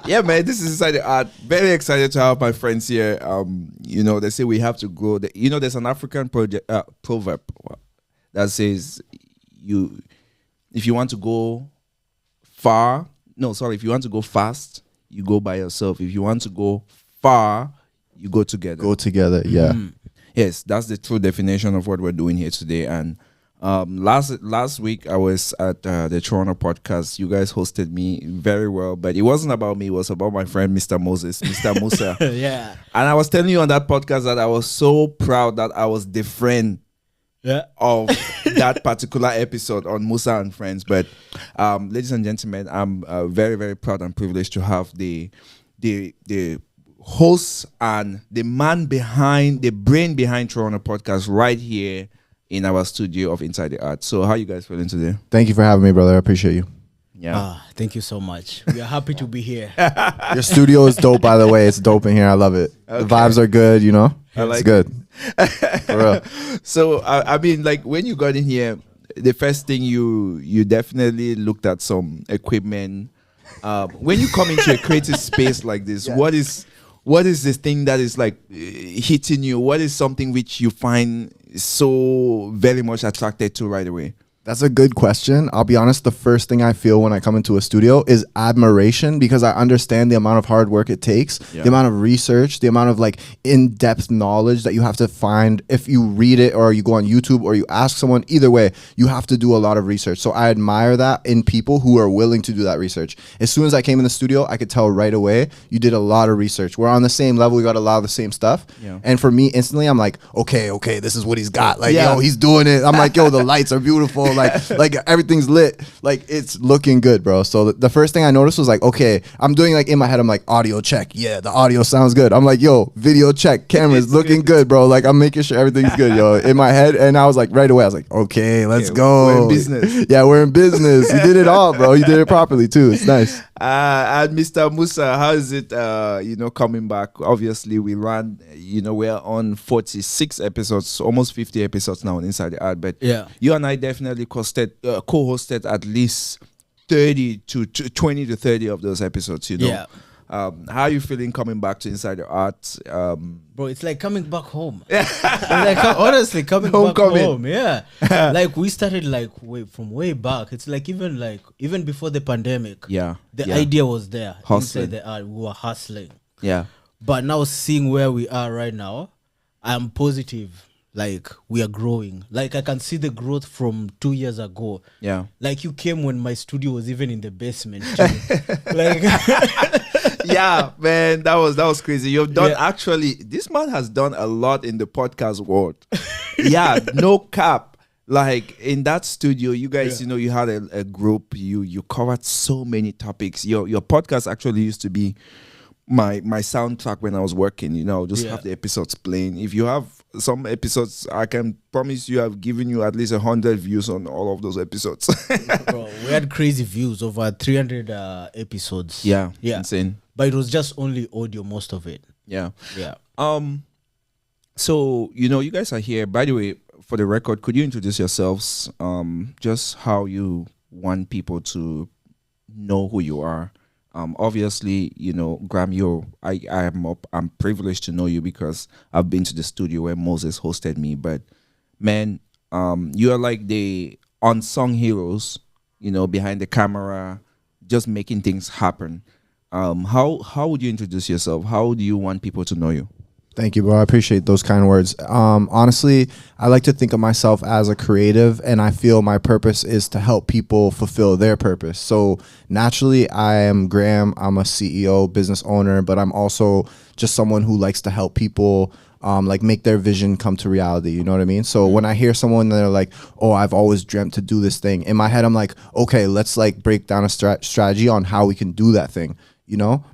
Yeah, man, this is Inside the Art. Very excited to have my friends here. They say we have to grow. There's an African proverb that says if you want to go if you want to go fast, you go by yourself. If you want to go far, you go together. Go together, yeah. Yes, that's the true definition of what we're doing here today. And last week I was at the Toronto podcast. You guys hosted me very well, but it wasn't about me. It was about my friend Mr. Mr. Moussa. Yeah. And I was telling you on that podcast that I was so proud that I was the friend of that particular episode on Moussa and Friends. But ladies and gentlemen, I'm very, very proud and privileged to have the host and the brain behind Toronto podcast right here in our studio of Inside the Art. So how you guys feeling today? Thank you for having me, brother. I appreciate you. Yeah. Thank you so much. We are happy to be here. Your studio is dope, by the way. It's dope in here. I love it. Okay. The vibes are good, you know? It's good. For real. So, I mean, like when you got in here, the first thing you definitely looked at some equipment. When you come into a creative space like this, what is this thing that is like hitting you? What is something which you find so very much attracted to right away? That's a good question. I'll be honest, the first thing I feel when I come into a studio is admiration, because I understand the amount of hard work it takes, the amount of research, the amount of like in-depth knowledge that you have to find if you read it or you go on YouTube or you ask someone. Either way, you have to do a lot of research. So I admire that in people who are willing to do that research. As soon as I came in the studio, I could tell right away you did a lot of research. We're on the same level. We got a lot of the same stuff. Yeah. And for me, instantly, I'm like, okay, this is what he's got. Like, yo, he's doing it. I'm like, yo, the lights are beautiful. Like everything's lit, like it's looking good, bro. So the first thing I noticed was like, okay, I'm doing like in my head, I'm like, audio check, yeah, the audio sounds good. I'm like, yo, video check, camera's looking good, bro. Like I'm making sure everything's good, yo, in my head. And I was like, right away, I was like, okay, let's go. We're in business. Yeah, we're in business. You did it all, bro. You did it properly too. It's nice. And Mr. Moussa, how is it, coming back? Obviously, we ran, we're on 46 episodes, almost 50 episodes now on Inside the Art. But you and I definitely co-hosted at least 30 to 20 to 30 of those episodes, Yeah. How are you feeling coming back to Inside the Art? Bro, it's like coming back home. Honestly, coming back home. Yeah. Like we started from way back. It's like even before the pandemic. Yeah. The idea was there. Hustling. Inside the art, we were hustling. Yeah. But now seeing where we are right now, I'm positive. Like we are growing. Like I can see the growth from 2 years ago. Yeah. Like you came when my studio was even in the basement. Like yeah, man, that was crazy. You've done actually. This man has done a lot in the podcast world. Yeah, no cap. Like in that studio, you guys, you had a group. You covered so many topics. Your podcast actually used to be my soundtrack when I was working. Just have the episodes playing. If you have some episodes, I can promise you I've given you at least 100 views on all of those episodes. Bro, we had crazy views, over 300 episodes. Yeah, insane. But it was just only audio, most of it. Yeah. So you guys are here. By the way, for the record, could you introduce yourselves? Just how you want people to know who you are. Obviously, Graham, I'm privileged to know you because I've been to the studio where Moses hosted me. But man, you are like the unsung heroes, behind the camera, just making things happen. How would you introduce yourself? How do you want people to know you? Thank you, bro. I appreciate those kind words. Honestly, I like to think of myself as a creative, and I feel my purpose is to help people fulfill their purpose. So naturally, I am Graham. I'm a CEO, business owner, but I'm also just someone who likes to help people make their vision come to reality. You know what I mean? So when I hear someone that are like, oh, I've always dreamt to do this thing, in my head, I'm like, okay, let's break down a strategy on how we can do that thing.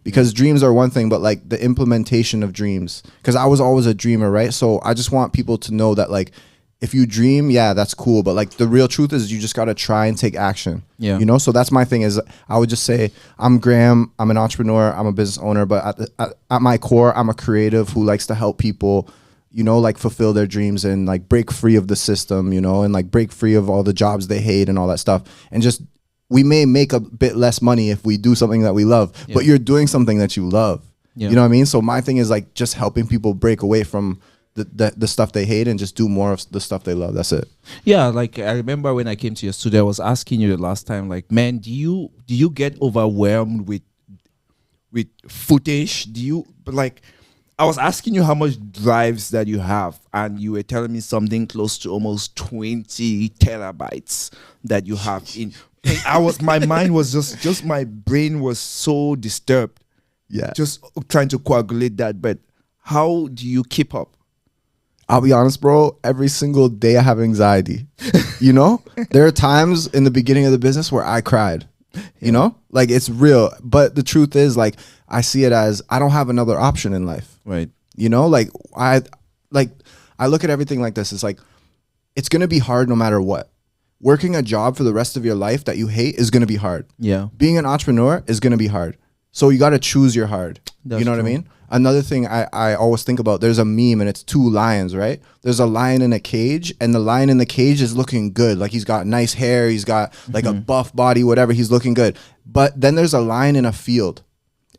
Because dreams are one thing, but like the implementation of dreams, because I was always a dreamer, right? So I just want people to know that like, if you dream, yeah, that's cool. But like the real truth is you just got to try and take action. Yeah. So that's my thing is I would just say I'm Graham. I'm an entrepreneur. I'm a business owner. But at my core, I'm a creative who likes to help people, fulfill their dreams and like break free of the system, and like break free of all the jobs they hate and all that stuff. And just we may make a bit less money if we do something that we love, but you're doing something that you love. You know what I mean? So my thing is like just helping people break away from the stuff they hate and just do more of the stuff they love. That's it. Yeah, like I remember when I came to your studio, I was asking you the last time, like, man, do you get overwhelmed with footage? Like, I was asking you how much drives that you have, and you were telling me something close to almost 20 terabytes that you have in. My mind was just my brain was so disturbed. Yeah. Just trying to coagulate that. But how do you keep up? I'll be honest, bro. Every single day I have anxiety. You know, there are times in the beginning of the business where I cried. You know, like it's real. But the truth is, like, I see it as I don't have another option in life. Right. You know, like I look at everything like this. It's like it's gonna be hard no matter what. Working a job for the rest of your life that you hate is gonna be hard. Yeah. Being an entrepreneur is gonna be hard. So you got to choose your hard. That's you know true. what I mean? Another thing I always think about, there's a meme and it's two lions, right? There's a lion in a cage, and the lion in the cage is looking good. Like he's got nice hair, he's got like a buff body, whatever, he's looking good. But then there's a lion in a field,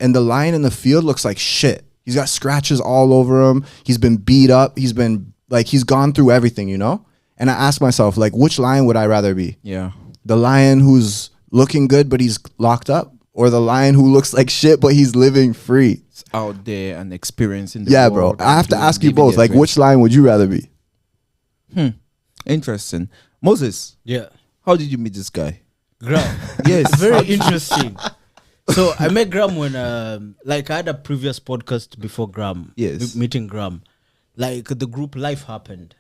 and the lion in the field looks like shit. He's got scratches all over him. He's been beat up. He's gone through everything, you know? And I ask myself, like, which lion would I rather be? Yeah. The lion who's looking good, but he's locked up? Or the lion who looks like shit, but he's living free? It's out there and experiencing the Yeah, world. bro. I have to ask you living both. the Like, adventure. which lion would you rather be? Interesting. Moses, Yeah. how did you meet this guy? Graham. Yes. Very interesting. So I met Graham when, like, I had a previous podcast before Graham. Yes. Meeting Graham. Like, the group life happened.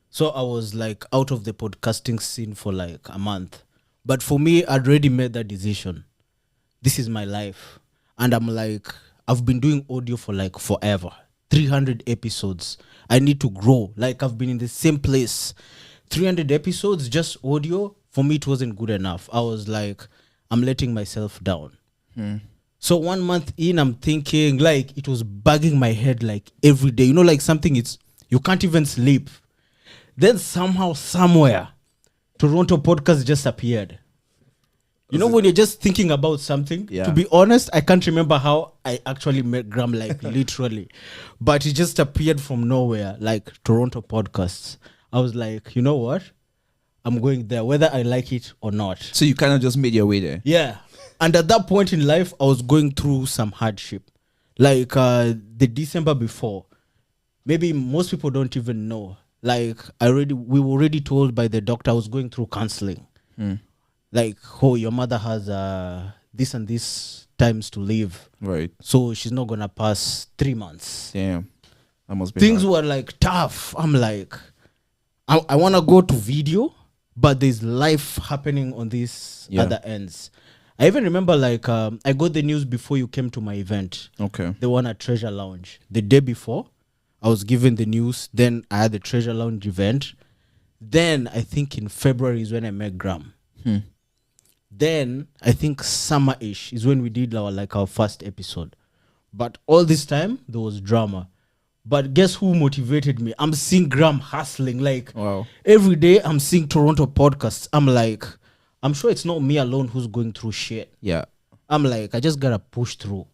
So I was, like, out of the podcasting scene for, like, a month. But for me, I'd already made that decision. This is my life. And I'm like, I've been doing audio for, like, forever. 300 episodes. I need to grow. Like, I've been in the same place. 300 episodes, just audio. For me, it wasn't good enough. I was like, I'm letting myself down. So 1 month in, I'm thinking, like, it was bugging my head, like, every day. You know, like something, you can't even sleep. Then somehow, somewhere, Toronto podcast just appeared. You know, when you're just thinking about something, Yeah. to be honest, I can't remember how I actually met Graham, like, literally. But it just appeared from nowhere, like, Toronto podcasts. I was like, you know what? I'm going there, whether I like it or not. So you kind of just made your way there. Yeah. And at that point in life, I was going through some hardship. Like the December before, maybe most people don't even know. Like we were already told by the doctor I was going through counseling. Like, oh, your mother has this and this times to live. Right. So she's not going to pass 3 months. Damn. That must be Things hard. were like tough. I'm like, I want to go to video, but there's life happening on these other ends. I even remember, like, I got the news before you came to my event. Okay. The one at Treasure Lounge. The day before, I was given the news. Then I had the Treasure Lounge event. Then I think in February is when I met Graham. Then I think summer-ish is when we did our first episode. But all this time, there was drama. But guess who motivated me? I'm seeing Graham hustling. Like, Wow. every day I'm seeing Toronto podcasts. I'm like, I'm sure it's not me alone who's going through shit. Yeah. I'm like, I just gotta push through.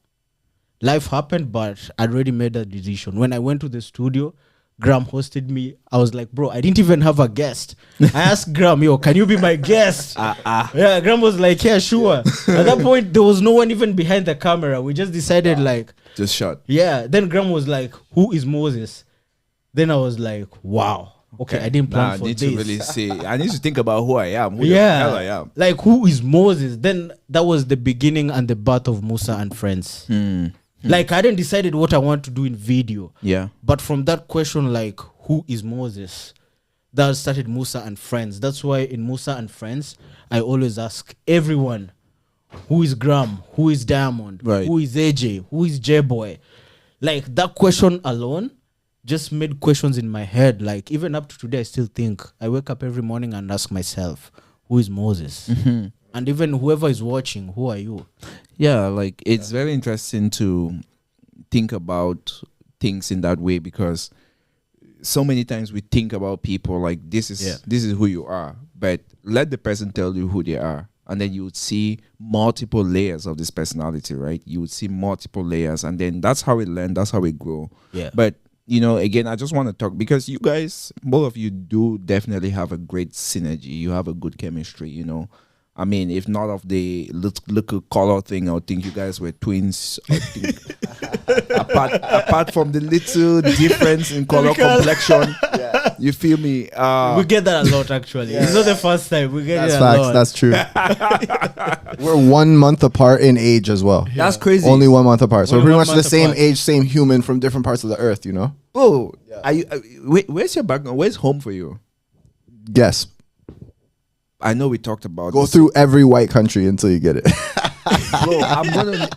Life happened, but I'd already made that decision. When I went to the studio, Graham hosted me. I was like, bro, I didn't even have a guest. I asked Graham, yo, can you be my guest? Yeah, Graham was like, yeah, sure. At that point, there was no one even behind the camera. We just decided, like, Just shot. yeah. Then Graham was like, who is Moses? Then I was like, wow. Okay, I didn't plan I for need this. to really see. I need to think about who I am. Who the Yeah, hell I am. like, who is Moses? Then that was the beginning and the birth of Moussa and Friends. Like, I hadn't decided what I want to do in video. Yeah. But from that question, like, who is Moses? That started Moussa and Friends. That's why in Moussa and Friends, I always ask everyone, who is Graham? Who is Diamond? Right. Who is AJ? Who is J-Boy? Like, that question alone just made questions in my head. Like, even up to today, I still think. I wake up every morning and ask myself, who is Moses? And even whoever is watching, who are you? Yeah, like it's very interesting to think about things in that way, because so many times we think about people like this is who you are, but let the person tell you who they are. and then you would see multiple layers of this personality, right? You would see multiple layers, and then that's how we learn, that's how we grow. Yeah. But again, I just want to talk because you guys, both of you, do definitely have a great synergy. You have a good chemistry. I mean, if not of the little color thing, I would think you guys were twins. I think apart from the little difference in color complexion, you feel me? We get that a lot, actually. It's not the first time. We get That's it a facts. lot. That's true. We're 1 month apart in age as well. That's crazy. Only 1 month apart. So Only we're pretty 1 much the month same apart. age, same human from different parts of the earth, you know? Oh, where's your background? Where's home for you? Guess. I know we talked about Go this. through every white country until you get it. Bro, I'm gonna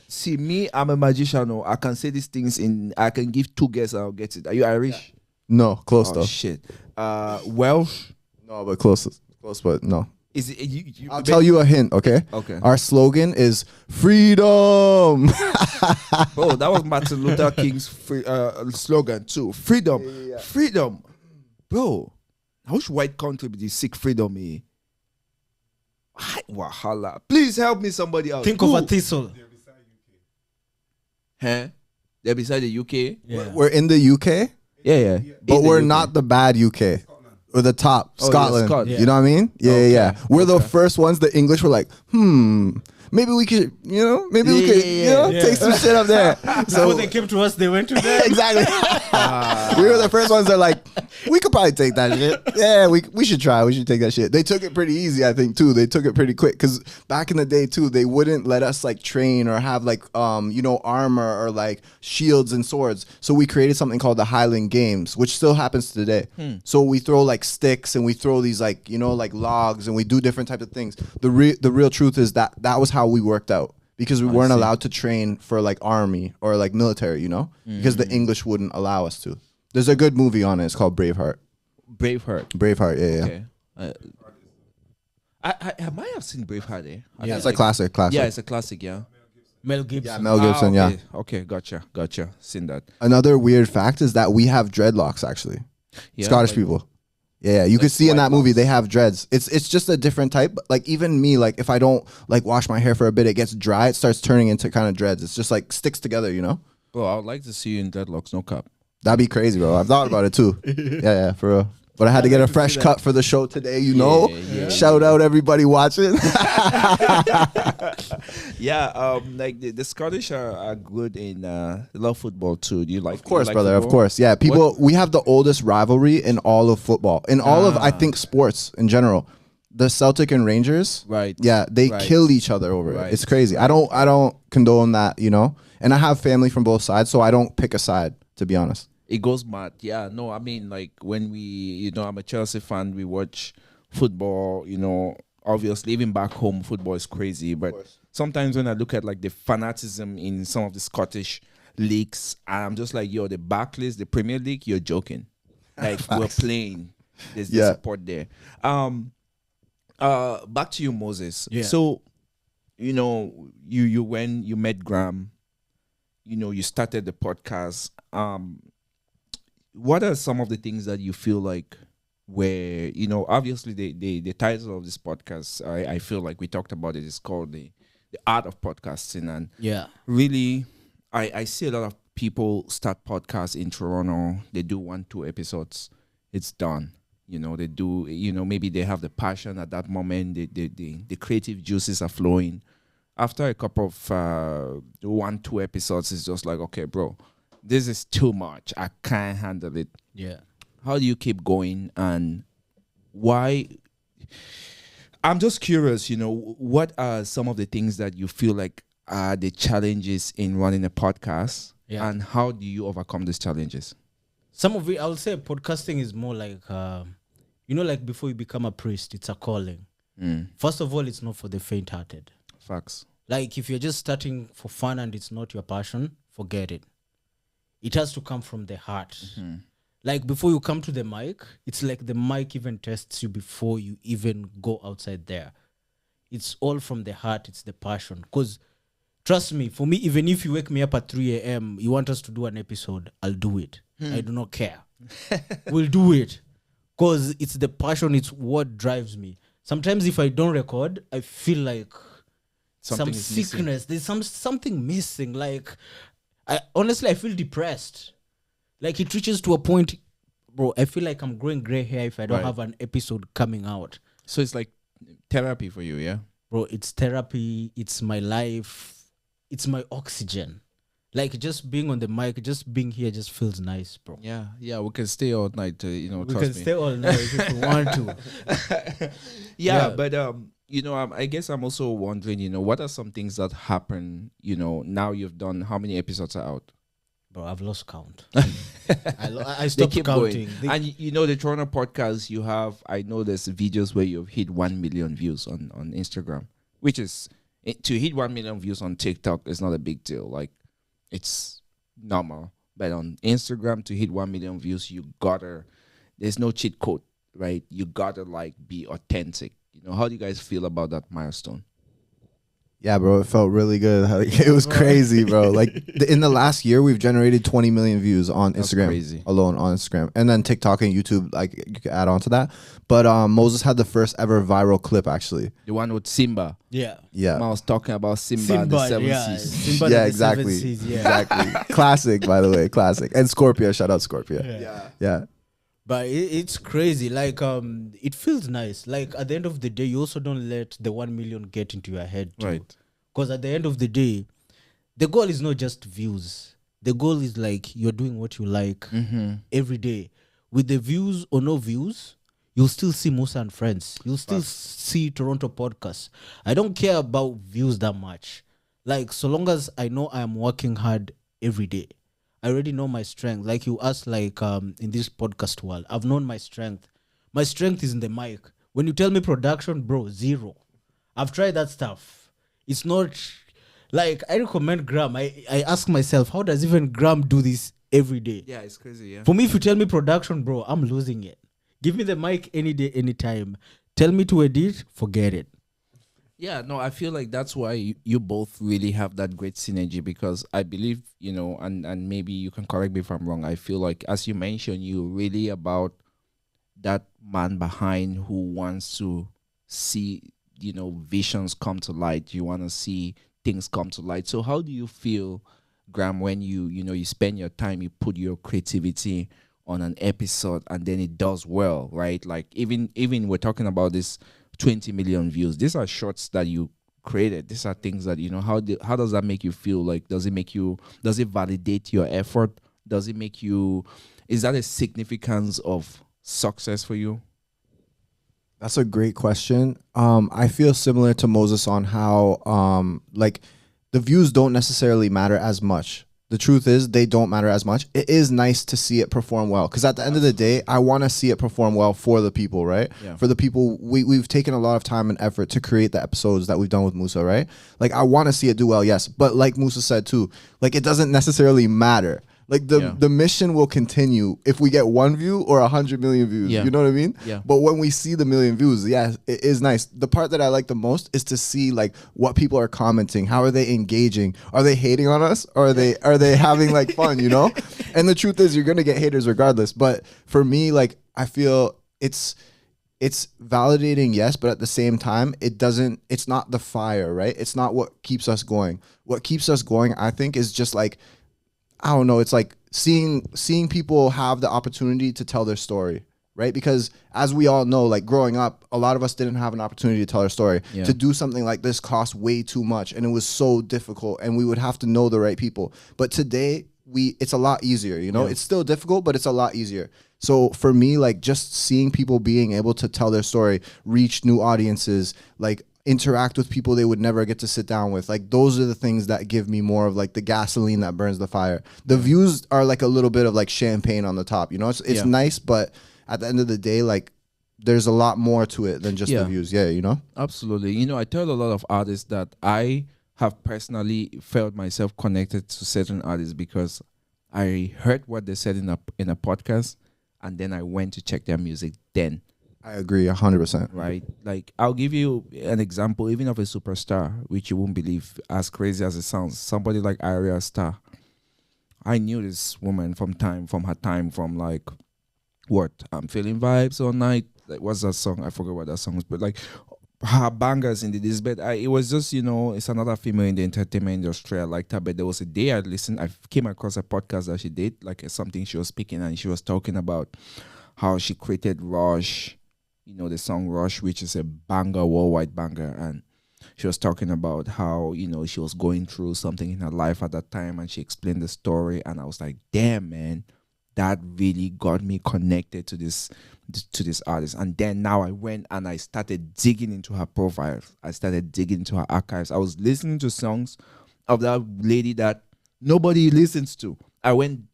see me. I'm a magician. I can say these things I can give 2 guesses. I'll get it. Are you Irish? No, close Oh though. shit. Welsh. No, but close, but no. Is it you? I'll tell you a hint, okay? Okay. Our slogan is freedom. Oh, that was Martin Luther King's slogan too. Freedom, freedom, bro. I wish white country be seek freedom. Wahala. Please help me, somebody else. Think of a thistle. Huh? They're beside the UK. Yeah. We're in the UK, Yeah. but In the we're UK. not the bad UK. We're the top, Oh, yeah, Scotland. Scotland. You know what I mean? Yeah, Okay. yeah. We're the Okay. first ones. The English were like, maybe we could, maybe we could, Yeah. take some shit up there. Before So they came to us, they went to them. exactly. We were the first ones that are like, we could probably take that shit. Yeah, we should try. We should take that shit. They took it pretty easy, I think, too. They took it pretty quick because back in the day, too, they wouldn't let us like train or have like, armor or like shields and swords. So we created something called the Highland Games, which still happens today. So we throw like sticks and we throw these like, like logs and we do different types of things. The real truth is that was how we worked out. Because we weren't allowed to train for like army or like military, because the English wouldn't allow us to. There's a good movie on it. It's called Braveheart. Braveheart. Braveheart, yeah. Okay. I might have seen Braveheart. Yeah, it's a classic. Yeah, it's a classic. Yeah. Mel Gibson. Yeah, Mel Gibson, yeah. Okay, gotcha. Seen that. Another weird fact is that we have dreadlocks, actually. Yeah, Scottish like- people. Yeah, you can see in that movie they have dreads. It's just a different type. But like even me, like if I don't like wash my hair for a bit, it gets dry. It starts turning into kind of dreads. It's just like sticks together, Bro, I would like to see you in dreadlocks, no cap. That'd be crazy, bro. I've thought about it too. Yeah, for real. But I had to get a fresh cut for the show today, Yeah. Shout out everybody watching. Yeah, like the Scottish are good in love football too. Do you like? Of course, you like brother. Of football? course. Yeah. We have the oldest rivalry in all of football. In all of, I think, sports in general. The Celtic and Rangers. Right. Yeah. They Right. kill each other over Right. it. It's crazy. I don't condone that, And I have family from both sides, so I don't pick a side, to be honest. It goes mad. Yeah, no, I mean, like when we, I'm a Chelsea fan, we watch football, obviously, even back home, football is crazy. But sometimes when I look at like the fanatism in some of the Scottish leagues, I'm just like, yo, the Barclays, the Premier League, you're joking. Like we're playing. There's the support there. Back to you, Moses. Yeah. So, you when you met Graham, you started the podcast. What are some of the things that you feel like where, obviously the title of this podcast, I feel like we talked about it, is called the art of podcasting. And Yeah. really, I see a lot of people start podcasts in Toronto. They do 1-2 episodes. It's done. They do, maybe they have the passion at that moment. The creative juices are flowing. After a couple of 1-2 episodes, it's just like, okay, bro, this is too much. I can't handle it. Yeah. How do you keep going, and why? I'm just curious, what are some of the things that you feel like are the challenges in running a podcast, and how do you overcome these challenges? Some of it, I would say podcasting is more like, like before you become a priest, it's a calling. First of all, it's not for the faint-hearted. Facts. Like if you're just starting for fun and it's not your passion, forget it. It has to come from the heart. Like before you come to the mic, it's like the mic even tests you before you even go outside there. It's all from the heart. It's the passion. Because trust me, for me, even if you wake me up at 3 a.m., you want us to do an episode, I'll do it. I do not care. We'll do it. Because it's the passion. It's what drives me. Sometimes if I don't record, I feel like Something some is missing. sickness. There's something missing. Like I honestly I feel depressed. Like it reaches to a point, bro. I feel like I'm growing gray hair if I don't Right. have an episode coming out. So it's like therapy for you, yeah? Bro, it's therapy. It's my life. It's my oxygen. Like just being on the mic, just being here, just feels nice, bro. Yeah, we can stay all night, We trust can me. stay all night if we want to. Yeah, Yeah. but I guess I'm also wondering, what are some things that happen, now you've done, how many episodes are out? Bro, I've lost count. I They stopped keep counting. going. And the Toronto podcast, I know there's videos where you've hit 1 million views on Instagram, which is, to hit 1 million views on TikTok is not a big deal. Like, it's normal. But on Instagram, to hit 1 million views, there's no cheat code, right? You gotta like be authentic. How do you guys feel about that milestone? Yeah, bro, it felt really good. It was crazy, bro. Like in the last year, we've generated 20 million views on That's Instagram crazy. alone on Instagram, and then TikTok and YouTube. Like you could add on to that. But Moses had the first ever viral clip, actually. The one with Simba. Yeah. Yeah, I was talking about Simba, and the seven yeah. seas. Simba yeah, and the Seven exactly, Seas, yeah. exactly. Classic, by the way, classic. And Scorpio, shout out Scorpio. Yeah. But it's crazy. Like it feels nice. Like at the end of the day, you also don't let the 1 million get into your head too. Right. Because at the end of the day, the goal is not just views. The goal is like you're doing what you like every day. With the views or no views, you'll still see Moussa and Friends. You'll still see Toronto Podcasts. I don't care about views that much. Like, so long as I know I am working hard every day, I already know my strength. Like you asked, like in this podcast world, I've known my strength. My strength is in the mic. When you tell me production, bro, zero. I've tried that stuff. It's not like I recommend Graham. I ask myself, how does even Graham do this every day? Yeah, it's crazy, yeah. For me, if you tell me production, bro, I'm losing it. Give me the mic any day, anytime. Tell me to edit, forget it. Yeah, no, I feel like that's why you both really have that great synergy, because I believe, and maybe you can correct me if I'm wrong. I feel like, as you mentioned, you're really about that man behind who wants to see, visions come to light. You want to see things come to light. So how do you feel, Graham, when you spend your time, you put your creativity on an episode and then it does well, right? Like even we're talking about this 20 million views. These are shorts that you created. These are things that, how does that make you feel? Like, does it validate your effort? Is that a significance of success for you? That's a great question. I feel similar to Moses on how like the views don't necessarily matter as much. The truth is they don't matter as much. It is nice to see it perform well, because at the end of the day, I want to see it perform well for the people, right? Yeah. For the people, we've taken a lot of time and effort to create the episodes that we've done with Moussa, right? Like I want to see it do well, yes. But like Moussa said too, like it doesn't necessarily matter. Like the mission will continue if we get 1 view or 100 million views. Yeah. You know what I mean? Yeah. But when we see the million views, yeah, it is nice. The part that I like the most is to see like what people are commenting. How are they engaging? Are they hating on us? Or are they having like fun, And the truth is you're gonna get haters regardless. But for me, like I feel it's validating, yes, but at the same time, it's not the fire, right? It's not what keeps us going. What keeps us going, I think, is just like, I don't know, it's like seeing people have the opportunity to tell their story, right? Because as we all know, like growing up, a lot of us didn't have an opportunity to tell our story. Yeah. To do something like this cost way too much, and it was so difficult, and we would have to know the right people. But today, it's a lot easier, Yeah. It's still difficult, but it's a lot easier. So for me, like just seeing people being able to tell their story, reach new audiences, like interact with people they would never get to sit down with. Like those are the things that give me more of like the gasoline that burns the fire. The views are like a little bit of like champagne on the top, It's nice, but at the end of the day, like there's a lot more to it than just the views. Yeah, Absolutely. I tell a lot of artists that I have personally felt myself connected to certain artists because I heard what they said in a podcast, and then I went to check their music then. I agree 100%. Right? Like, I'll give you an example, even of a superstar, which you won't believe, as crazy as it sounds. Somebody like Arya Star. I knew this woman from like, what? I'm feeling vibes all night. like what's that song? I forgot what that song is, but like her bangers in this. But it was just it's another female in the entertainment industry. I liked her, but there was a day I listened. I came across a podcast that she did, like something she was speaking, and she was talking about how she created Rush, the song Rush, which is a banger, worldwide banger, and she was talking about how she was going through something in her life at that time, and she explained the story, and I was like, damn, man, that really got me connected to this artist. And then now I went and I started digging into her profile. I started digging into her archives. I was listening to songs of that lady that nobody listens to. I went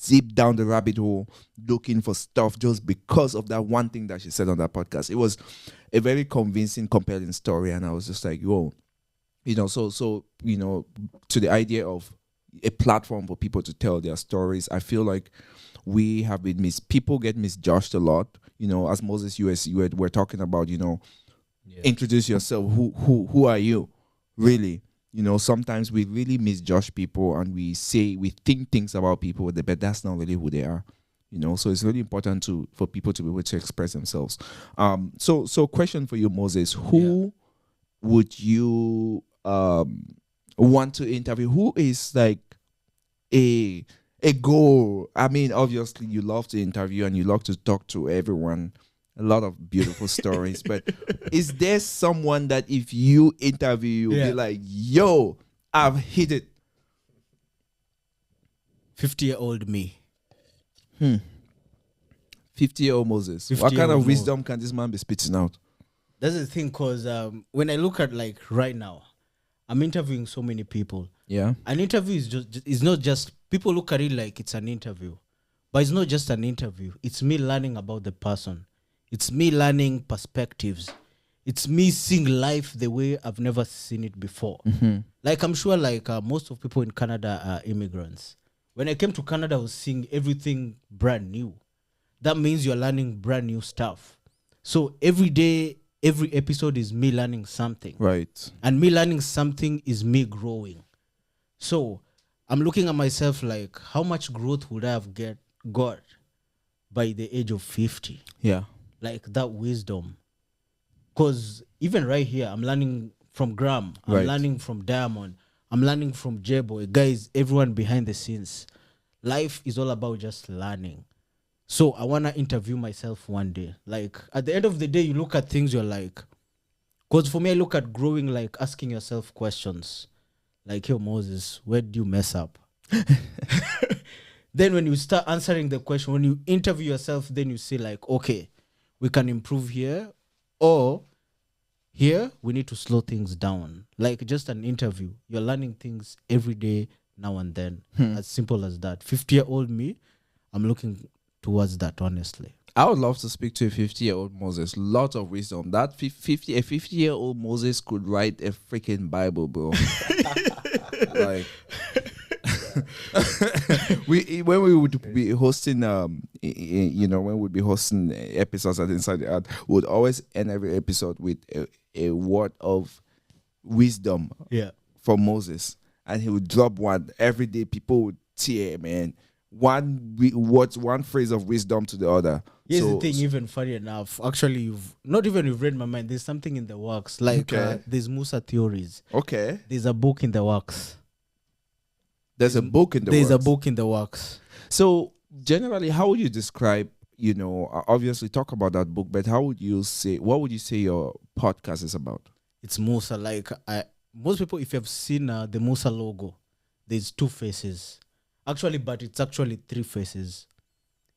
deep down the rabbit hole looking for stuff just because of that one thing that she said on that podcast. It was a very convincing, compelling story, and I was just like, whoa, so to the idea of a platform for people to tell their stories. I feel like we have been people get misjudged a lot. As Moses, you were talking about, introduce yourself. Who are you, really? Sometimes we really misjudge people, and we think things about people, but that's not really who they are. So it's really important for people to be able to express themselves. So question for you, Moses: who would you want to interview? Who is like a goal? I mean, obviously you love to interview and you love to talk to everyone. A lot of beautiful stories, but is there someone that if you interview, you'll be like, yo, I've hit it? 50-year-old me. 50-year-old Moses. 50 What kind of year-old wisdom can this man be spitting out? That's the thing, because when I look at like right now, I'm interviewing so many people. Yeah. An interview is not just, people look at it like it's an interview, but it's not just an interview. It's me learning about the person. It's me learning perspectives. It's me seeing life the way I've never seen it before. Mm-hmm. Like I'm sure like most of people in Canada are immigrants. When I came to Canada, I was seeing everything brand new. That means you're learning brand new stuff. So every day, every episode is me learning something. Right. And me learning something is me growing. So I'm looking at myself like, how much growth would I have got by the age of 50? Yeah. Like that wisdom. Because even right here, I'm learning from Graham. I'm Right. learning from Diamond. I'm learning from J-Boy. Guys, everyone behind the scenes. Life is all about just learning. So I want to interview myself one day. Like at the end of the day, you look at things, you're like, because for me, I look at growing like asking yourself questions. Like, yo, Moses, where did you mess up? Then when you start answering the question, when you interview yourself, then you see like, okay, we can improve here, or here we need to slow things down. Like just an interview, you're learning things every day, now and then. As simple as that. 50-year-old me, I'm looking towards that, honestly. I would love to speak to a 50-year-old Moses. Lot of wisdom. That 50-year-old Moses could write a freaking Bible, bro. Like when we would be hosting when we'd be hosting episodes at Inside the Art, we would always end every episode with a word of wisdom from Moses, and he would drop one every day. People would tear, man, one phrase of wisdom to the other. Here's the thing, even funny enough, actually you've read my mind. There's something in the works, like there's Moussa theories. Okay, there's a book in the works. There's a book in the works. So generally, how would you describe, obviously talk about that book, but what would you say your podcast is about? It's Moussa. Like most people, if you've seen the Moussa logo, there's two faces. Actually, but it's actually three faces.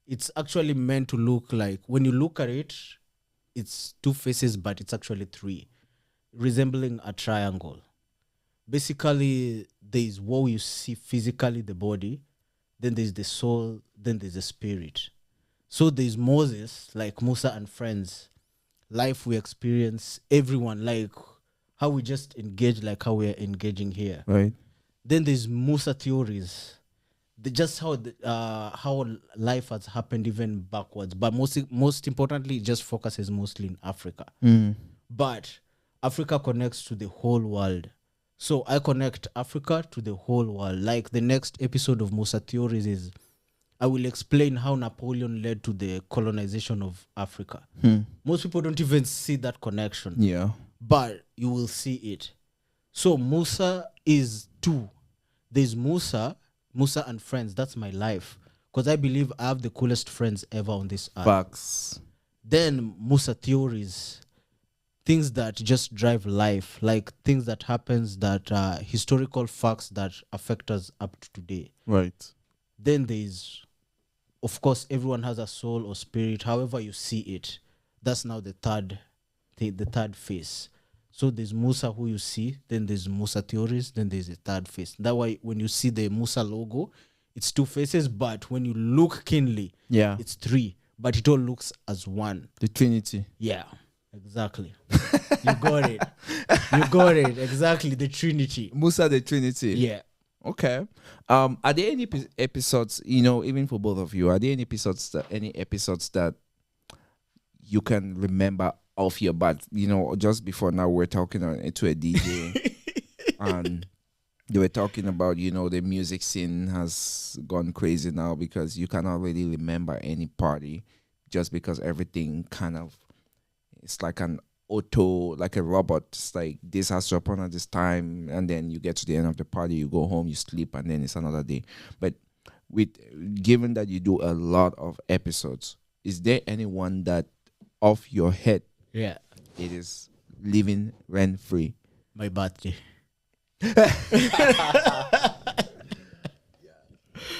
It's actually meant to look like, when you look at it, it's two faces, but it's actually three, resembling a triangle. Basically, there's what you see physically, the body, then there's the soul, then there's the spirit. So there's Moses, like Moussa and friends, life we experience, everyone, like how we just engage, like how we're engaging here. Right. Then there's Moussa theories, just how life has happened even backwards. But most importantly, it just focuses mostly in Africa. But Africa connects to the whole world. So I connect Africa to the whole world. Like the next episode of Moussa Theories is I will explain how Napoleon led to the colonization of Africa. Most people don't even see that connection. Yeah. But you will see it. So Musa is two. There's Musa and friends. That's my life. Because I believe I have the coolest friends ever on this earth. Facts. Then Musa theories, things that just drive life, like things that happens that are historical facts that affect us up to today. Right. Then there's, of course, everyone has a soul or spirit, however you see it. That's now the third phase. So there's Musa who you see, then there's Musa theories, then there's a third phase. That why when you see the Musa logo, it's two faces, but when you look keenly, Yeah. it's three, but it all looks as one. The Trinity. Yeah, exactly. You got it. You got it. Exactly. The Trinity. Musa the Trinity. Yeah. Okay. Are there any episodes, even for both of you, are there any episodes that you can remember off your bat? Just before now we're talking to a DJ and they were talking about, the music scene has gone crazy now because you cannot really remember any party just because everything kind of, it's like an auto, like a robot. It's like this has to happen at this time, and then you get to the end of the party, you go home, you sleep, and then it's another day. But given that you do a lot of episodes, is there anyone that off your head, Yeah. it is living rent free? My birthday.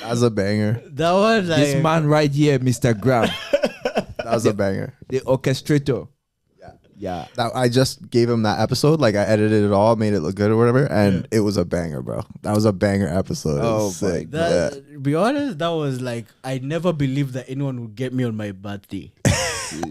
That's a banger. That was like This man right here, Mr. Graham, That was a banger. the orchestrator. Yeah. That I just gave him that episode. Like I edited it all, made it look good or whatever, and it was a banger, bro. That was a banger episode. It was Oh my sick. that. Yeah. To be honest, that was like I never believed that anyone would get me on my birthday.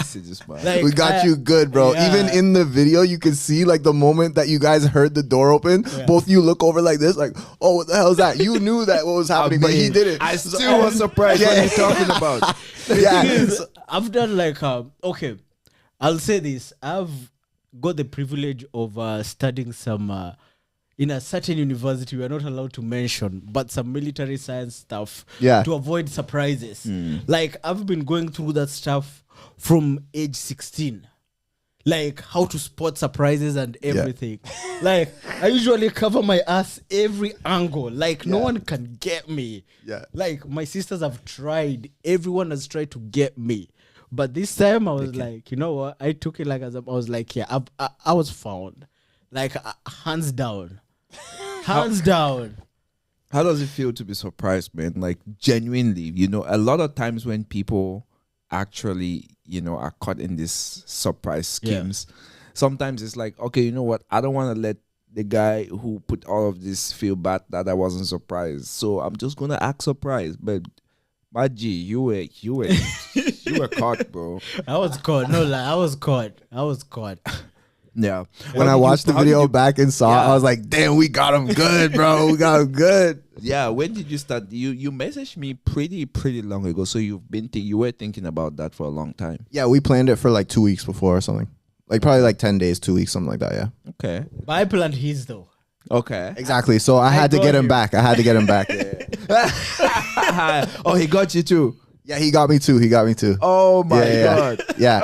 See this man. Like, We got you good, bro. yeah. Even in the video, you can see like the moment that you guys heard the door open, both you look over like this, like, oh, what the hell is that? You knew that what was happening, but he did it. I still was surprised what you're talking about. Yeah. I've done like okay, I'll say this. I've got the privilege of studying some in a certain university we're not allowed to mention, but some military science stuff Yeah. to avoid surprises. Like I've been going through that stuff from age 16. Like how to spot surprises and everything. Like I usually cover my ass every angle. Like no one can get me. Yeah. Like my sisters have tried. Everyone has tried to get me. But this time I was like, you know what? I took it like I was like, yeah, I was found. Like hands down. Hands down. How does it feel to be surprised, man? Like genuinely, a lot of times when people actually, are caught in these surprise schemes, sometimes it's like, okay, you know what? I don't want to let the guy who put all of this feel bad that I wasn't surprised. So I'm just gonna act surprised. But my G, you were caught, bro. I was caught. No lie. I was caught. Yeah. When I watched the video back and saw it, I was like, damn, we got him good, bro. We got him good. Yeah, when did you start? You messaged me pretty long ago, so you were thinking about that for a long time. Yeah, we planned it for like 2 weeks before or something. Like probably like 10 days, 2 weeks, something like that, yeah. Okay. But I planned his though. Okay. Exactly. So I had to got get him you. back. Yeah. Oh, he got you too. Yeah, he got me too. Oh my Yeah. god. Yeah.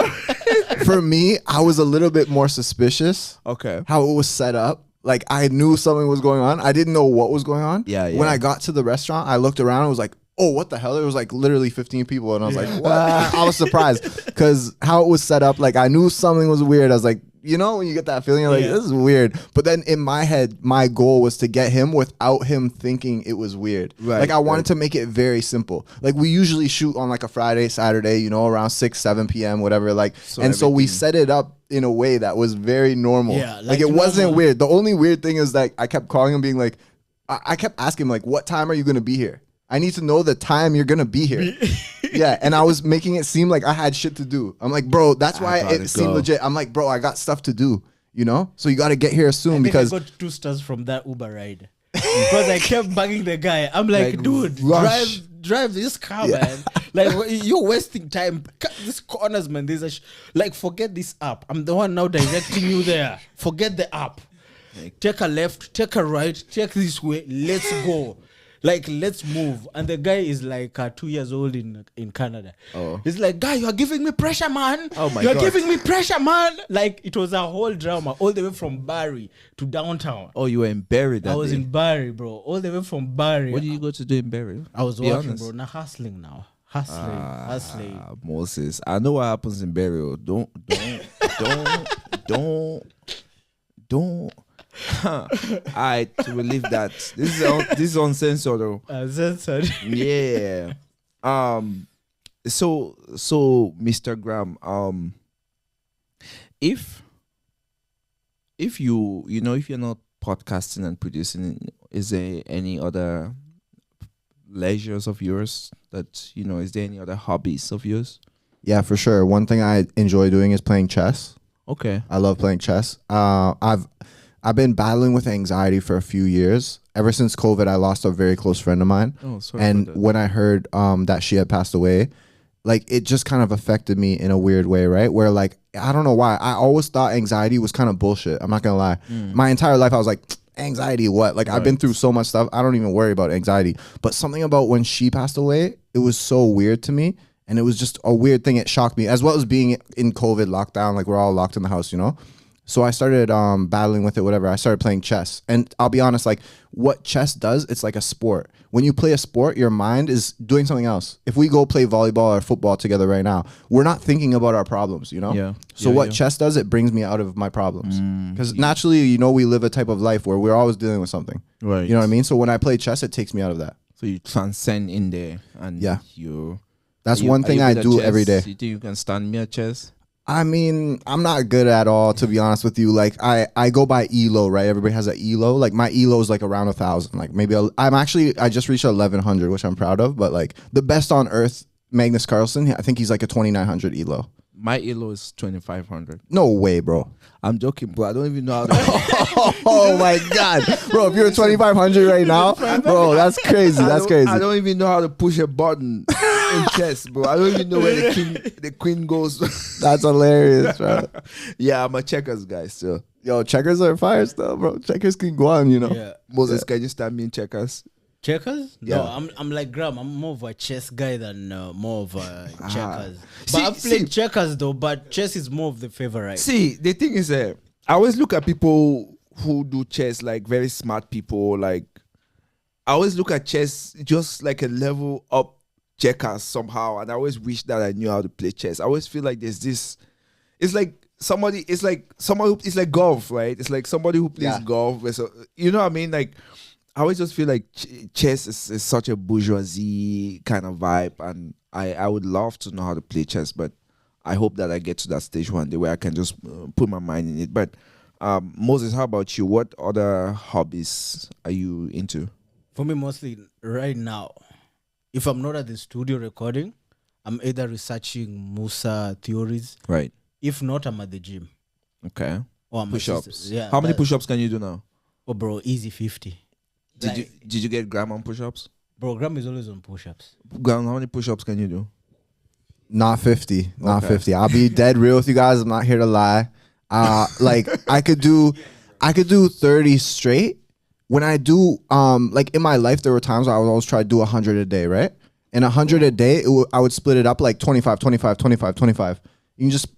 For me, I was a little bit more suspicious Okay. how it was set up. Like I knew something was going on. I didn't know what was going on. Yeah, When yeah. I got to the restaurant, I looked around and was like, oh, what the hell? It was like literally 15 people. And I was like, what? I was surprised because how it was set up. Like I knew something was weird. I was like, when you get that feeling, you're like, this is weird. But then in my head, my goal was to get him without him thinking it was weird. Right, Like I wanted to make it very simple. Like we usually shoot on like a Friday, Saturday, around 6, 7 p.m., whatever. Like, so we set it up in a way that was very normal. Yeah, like like it wasn't normal. weird. The only weird thing is that I kept calling him being like, I kept asking him like, what time are you going to be here? I need to know the time you're going to be here. Yeah. And I was making it seem like I had shit to do. I'm like, bro, that's why gotta it seemed go. legit. I'm like, bro, I got stuff to do, so you got to get here soon because I got 2 stars from that Uber ride because I kept bugging the guy. I'm like, Like, dude, rush. drive this car, man. Like you're wasting time. Cut these corners, man. There's forget this app. I'm the one now directing you there. Forget the app. Take a left, take a right, take this way. Let's go. Like, let's move. And the guy is like 2 years old in Canada. Oh. He's like, guy, you are giving me pressure, man. Oh my You're God. giving me pressure, man. Like, it was a whole drama all the way from Barrie to downtown. Oh, you were in Barrie that I was day. in Barrie, bro. All the way from Barrie. What did you go to do in Barrie? I was Be working, honest. bro. Now hustling now. Hustling. Moses, I know what happens in burial. Don't. I to believe that this is uncensored though. Censored. Yeah. So Mr. Graham, if you know if you're not podcasting and producing, is there any other leisures of yours that is there any other hobbies of yours? Yeah, for sure. One thing I enjoy doing is playing chess. Okay. I love playing chess. I've been battling with anxiety for a few years. Ever since COVID, I lost a very close friend of mine. Oh, sorry. And about that. when I heard that she had passed away, like it just kind of affected me in a weird way, right? Where like I don't know why. I always thought anxiety was kind of bullshit. I'm not gonna lie. My entire life I was like, anxiety what? Like I've been through so much stuff. I don't even worry about anxiety. But something about when she passed away, it was so weird to me. And it was just a weird thing. It shocked me, as well as being in COVID lockdown. Like we're all locked in the house, So I started battling with it, whatever. I started playing chess. And I'll be honest, like what chess does, it's like a sport. When you play a sport, your mind is doing something else. If we go play volleyball or football together right now, we're not thinking about our problems, Yeah. So Yeah, what yeah. chess does, it brings me out of my problems. Because naturally, we live a type of life where we're always dealing with something. Right. You know what I mean? So when I play chess, it takes me out of that. So you transcend in there, and Yeah. you. That's are you- one are thing you I good at do chess? every day. You think you can stand me at chess? I mean, I'm not good at all, to be honest with you. Like, I go by ELO, right? Everybody has an ELO. Like, my ELO is like around 1,000. Like, maybe I just reached 1,100, which I'm proud of. But like, the best on earth, Magnus Carlsen, I think he's like a 2,900 ELO. My elo is 2,500. No way, bro. I'm joking, bro. I don't even know how to. Oh my god, bro! If you're 2,500 right now, bro, that's crazy. That's crazy. I don't even know how to push a button in chess, bro. I don't even know where the queen goes. That's hilarious, bro. Yeah, I'm a checkers guy still. Yo, checkers are fire still, bro. Checkers can go on, Yeah. Moses, can you stand me in checkers? Checkers? Yeah. No, I'm like Graham. I'm more of a chess guy than more of a checkers. But See- I've played see- checkers though, but chess is more of the favorite. See, the thing is, I always look at people who do chess, like very smart people. Like, I always look at chess just like a level up checkers somehow, and I always wish that I knew how to play chess. I always feel like there's this. It's like somebody. It's like someone who. It's like golf, right? It's like somebody who plays golf. So, you know what I mean? Like, I always just feel like chess is such a bourgeoisie kind of vibe, and I would love to know how to play chess, but I hope that I get to that stage one day where I can just put my mind in it. But Moses, how about you? What other hobbies are you into? For me, mostly right now, if I'm not at the studio recording, I'm either researching Moussa theories. Right. If not, I'm at the gym. Okay. Or I'm Push-ups. Yeah. How many push-ups can you do now? Oh, bro, easy 50. Did you get Graham on push-ups? Bro, Graham is always on push-ups. Graham, how many push-ups can you do? Not 50. Not Okay. 50. I'll be dead real with you guys. I'm not here to lie. Like I could do 30 straight. When I do like in my life, there were times where I would always try to do 100 a day, right? And 100 a day, I would split it up like 25, 25, 25, 25. You can just,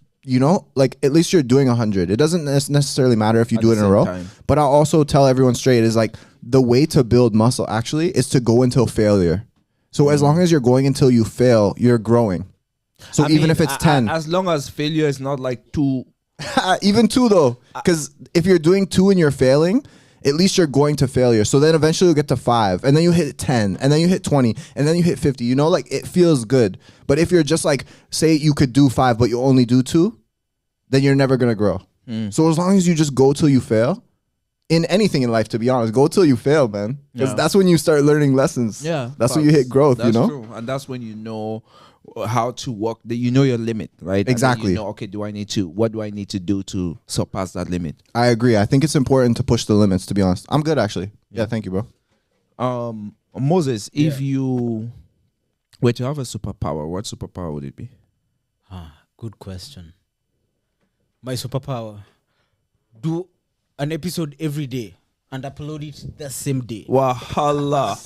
like at least you're doing 100. It doesn't necessarily matter if you At do the it in a same row. time. But I'll also tell everyone straight is like the way to build muscle actually is to go until failure. So as long as you're going until you fail, you're growing. So I even mean, if it's 10, as long as failure is not like too. even 2 though, because if you're doing 2 and you're failing, at least you're going to failure. So then eventually you'll get to 5, and then you hit 10, and then you hit 20, and then you hit 50. Like it feels good. But if you're just like, say you could do 5, but you only do 2, then you're never gonna grow. So as long as you just go till you fail, in anything in life, to be honest, go till you fail, man. Because Yeah. that's when you start learning lessons. That's when you hit growth. That's true. And that's when you know how to walk. You know your limit, right? And then Exactly. you know, okay, what do I need to do to surpass that limit? I agree. I think it's important to push the limits. To be honest, I'm good actually. Yeah, thank you, bro. Moses, if you were to have a superpower, what superpower would it be? Good question. My superpower: do an episode every day and upload it the same day. Wahala.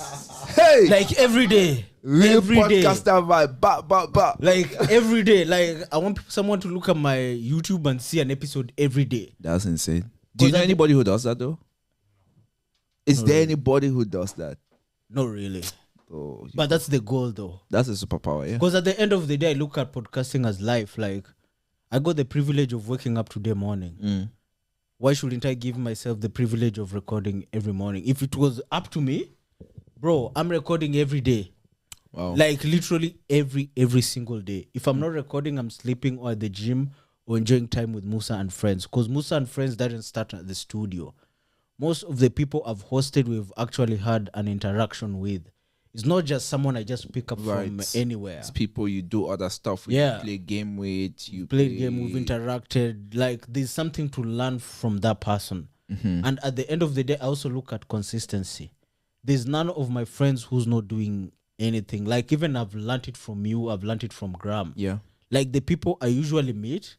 Hey, Like every day. real every day. podcaster vibe. Ba. Like every day. Like I want someone to look at my YouTube and see an episode every day. That's insane. Do you know anybody who does that though? Is there anybody who does that? Not really. Oh, But that's the goal though. that's a superpower, yeah. Because at the end of the day, I look at podcasting as life. Like I got the privilege of waking up today morning. Why shouldn't I give myself the privilege of recording every morning? If it was up to me, bro, I'm recording every day. Wow. Like literally every single day. If I'm not recording, I'm sleeping or at the gym or enjoying time with Moussa and Friends. Because Moussa and Friends doesn't start at the studio. Most of the people I've hosted, we've actually had an interaction with. It's not just someone I just pick up from anywhere. It's people you do other stuff with, Yeah. you play game with, you Played game, we've interacted. Like there's something to learn from that person. And at the end of the day, I also look at consistency. There's none of my friends who's not doing anything. Like even I've learned it from you, I've learned it from Graham. Yeah. Like the people I usually meet,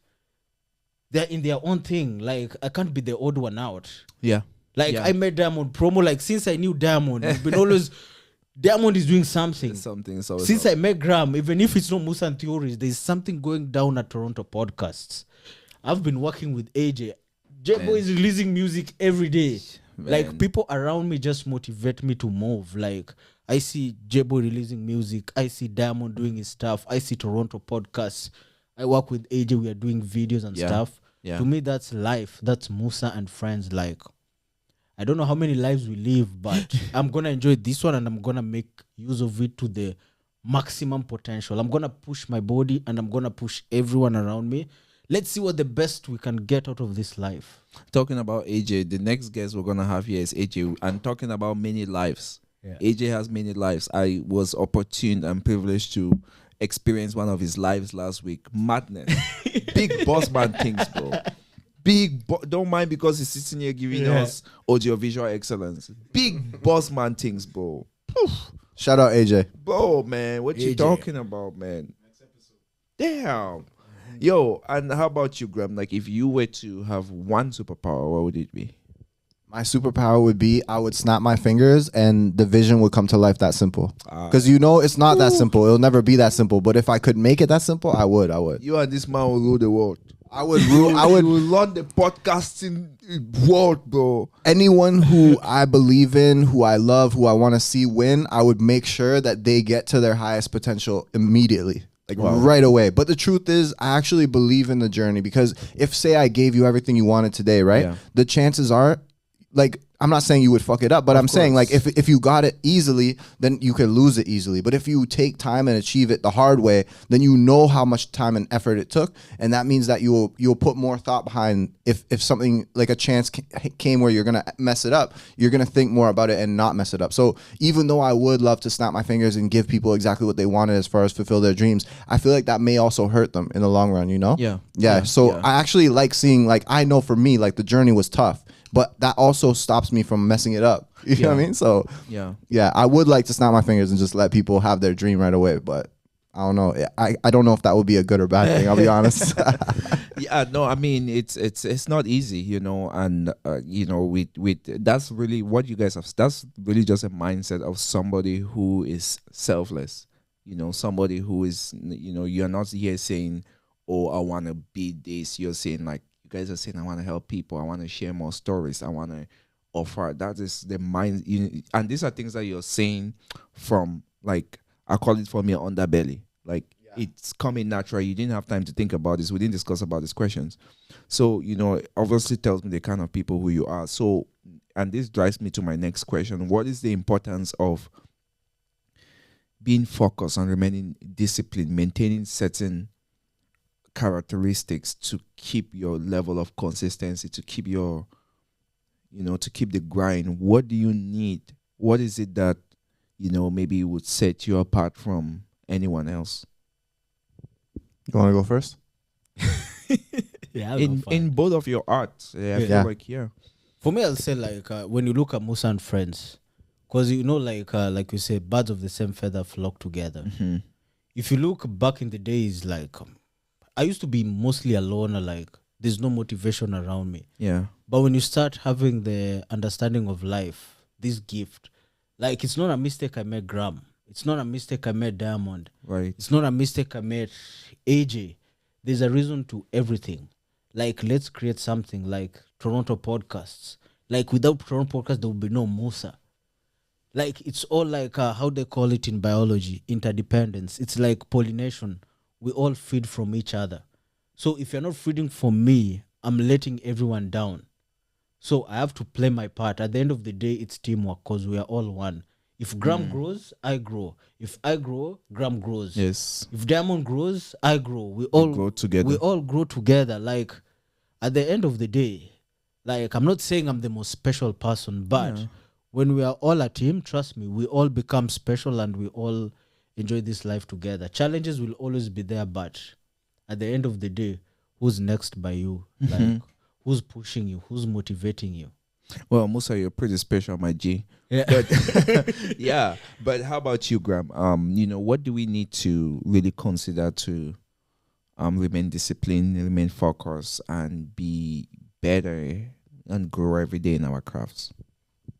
they're in their own thing. Like I can't be the odd one out. Yeah. Like Yeah. I met Diamond promo. Like since I knew Diamond, it's been always Diamond is doing something. Something so Since I met Graham, even if it's not Musa and Theories, there's something going down at Toronto Podcasts. I've been working with AJ. J-Boy is releasing music every day. Like people around me just motivate me to move. Like I see J-Boy releasing music. I see Diamond doing his stuff. I see Toronto Podcasts. I work with AJ. We are doing videos and stuff. Yeah. To me, that's life. That's Musa and Friends. Like I don't know how many lives we live, but I'm going to enjoy this one and I'm going to make use of it to the maximum potential. I'm going to push my body and I'm going to push everyone around me. Let's see what the best we can get out of this life. Talking about AJ, the next guest we're gonna have here is AJ, and talking about many lives. Yeah. AJ has many lives. I was opportune and privileged to experience one of his lives last week. Madness. Big boss man things, bro. Don't mind because he's sitting here giving us audiovisual excellence. Big boss man things, bro. Poof. Shout out AJ. Bro, man, what you AJ. talking about, man? Damn. Yo, and how about you, Graham? Like, if you were to have one superpower, what would it be? My superpower would be I would snap my fingers and the vision would come to life that simple. Because you know it's not that simple. It'll never be that simple. But if I could make it that simple, I would. You and this man will rule the world. I would rule. I would You will run the podcasting world, bro. anyone who I believe in, who I love, who I want to see win, I would make sure that they get to their highest potential immediately. Like right away. But the truth is, I actually believe in the journey because if, say, I gave you everything you wanted today, right? Yeah. The chances are, like, I'm not saying you would fuck it up, but I'm saying, like, if you got it easily, then you could lose it easily. But if you take time and achieve it the hard way, then you know how much time and effort it took, and that means that you'll put more thought behind if something like a chance came where you're gonna mess it up, you're gonna think more about it and not mess it up. So even though I would love to snap my fingers and give people exactly what they wanted as far as fulfill their dreams, I feel like that may also hurt them in the long run. You know? Yeah. So I actually like seeing, like, I know for me, like, the journey was tough. But that also stops me from messing it up. You know what I mean? So yeah, I would like to snap my fingers and just let people have their dream right away. But I don't know. I don't know if that would be a good or bad thing. I'll be honest. Yeah, no, I mean it's not easy, you know, and you know, with that's really what you guys have. That's really just a mindset of somebody who is selfless. You know, somebody who is, you know, you're not here saying, "Oh, I want to be this." You're saying, like, guys are saying, I want to help people, I want to share more stories, I want to offer. That is the mind, and these are things that you're saying from, like, I call it from your underbelly. Like, it's coming natural. You didn't have time to think about this. We didn't discuss about these questions. So, you know, it obviously tells me the kind of people who you are. So, and this drives me to my next question. What is the importance of being focused on remaining disciplined, maintaining certain characteristics to keep your level of consistency, to keep your, you know, to keep the grind? What do you need? What is it that, you know, maybe would set you apart from anyone else? You want to go first? Yeah, in both of your art, I feel like, for me, I'll say, like, when you look at Musa and Friends, because, you know, like you say, birds of the same feather flock together. If you look back in the days, like, I used to be mostly alone, like there's no motivation around me. Yeah. But when you start having the understanding of life, this gift, like it's not a mistake I met Graham. It's not a mistake I met Diamond. Right. It's not a mistake I met AJ. There's a reason to everything. Like, let's create something like Toronto podcasts. Like, without Toronto podcast, there would be no Musa. Like, it's all like how they call it in biology, interdependence. It's like pollination. We all feed from each other. So if you're not feeding from me, I'm letting everyone down. So I have to play my part. At the end of the day, it's teamwork because we are all one. If Graham grows, I grow. If I grow, Graham grows. Yes. If Diamond grows, I grow. We all grow together. We all grow together. Like, at the end of the day, like, I'm not saying I'm the most special person, but Yeah. when we are all a team, trust me, we all become special and we all enjoy this life together. Challenges will always be there, but at the end of the day, who's next by you? Like, who's pushing you? Who's motivating you? Well, Musa, you're pretty special, my G. Yeah. But yeah. But how about you, Graham? What do we need to really consider to remain disciplined, remain focused, and be better and grow every day in our crafts?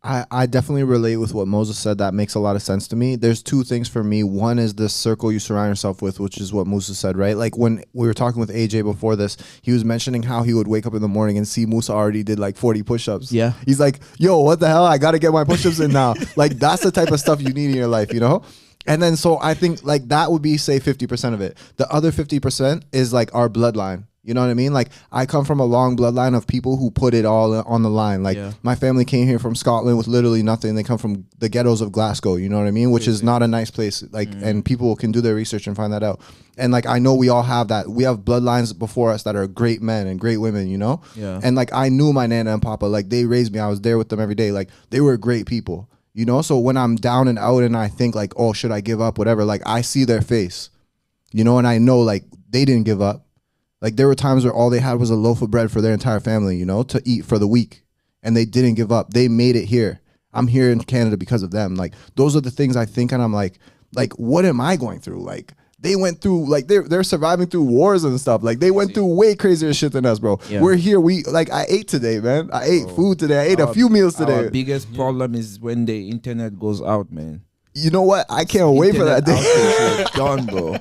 I definitely relate with what Moses said. That makes a lot of sense to me. There's two things for me. One is the circle you surround yourself with, which is what Musa said, right? Like when we were talking with AJ before this, he was mentioning how he would wake up in the morning and see Musa already did like 40 push-ups. Yeah. He's like, yo, what the hell? I got to get my push-ups in now. Like that's the type of stuff you need in your life, you know? And then so I think like that would be say 50% of it. The other 50% is like our bloodline. You know what I mean? Like I come from a long bloodline of people who put it all on the line. Like my family came here from Scotland with literally nothing. They come from the ghettos of Glasgow, you know what I mean? Which is not a nice place. Like, and people can do their research and find that out. And like, I know we all have that. We have bloodlines before us that are great men and great women, you know? Yeah. And like, I knew my Nana and Papa, like they raised me. I was there with them every day. Like they were great people, you know? So when I'm down and out and I think like, oh, should I give up? Whatever. Like I see their face, you know? And I know like they didn't give up. Like there were times where all they had was a loaf of bread for their entire family, you know, to eat for the week. And they didn't give up. They made it here. I'm here in Canada because of them. Like those are the things I think, and I'm like, what am I going through? Like they went through, like they're surviving through wars and stuff. Like they went through way crazier shit than us, bro. Yeah. We're here. I ate today, man. I ate food today. I ate a few meals today. Our biggest problem is when the internet goes out, man. You know what? I can't wait for that day. Outage, done, bro.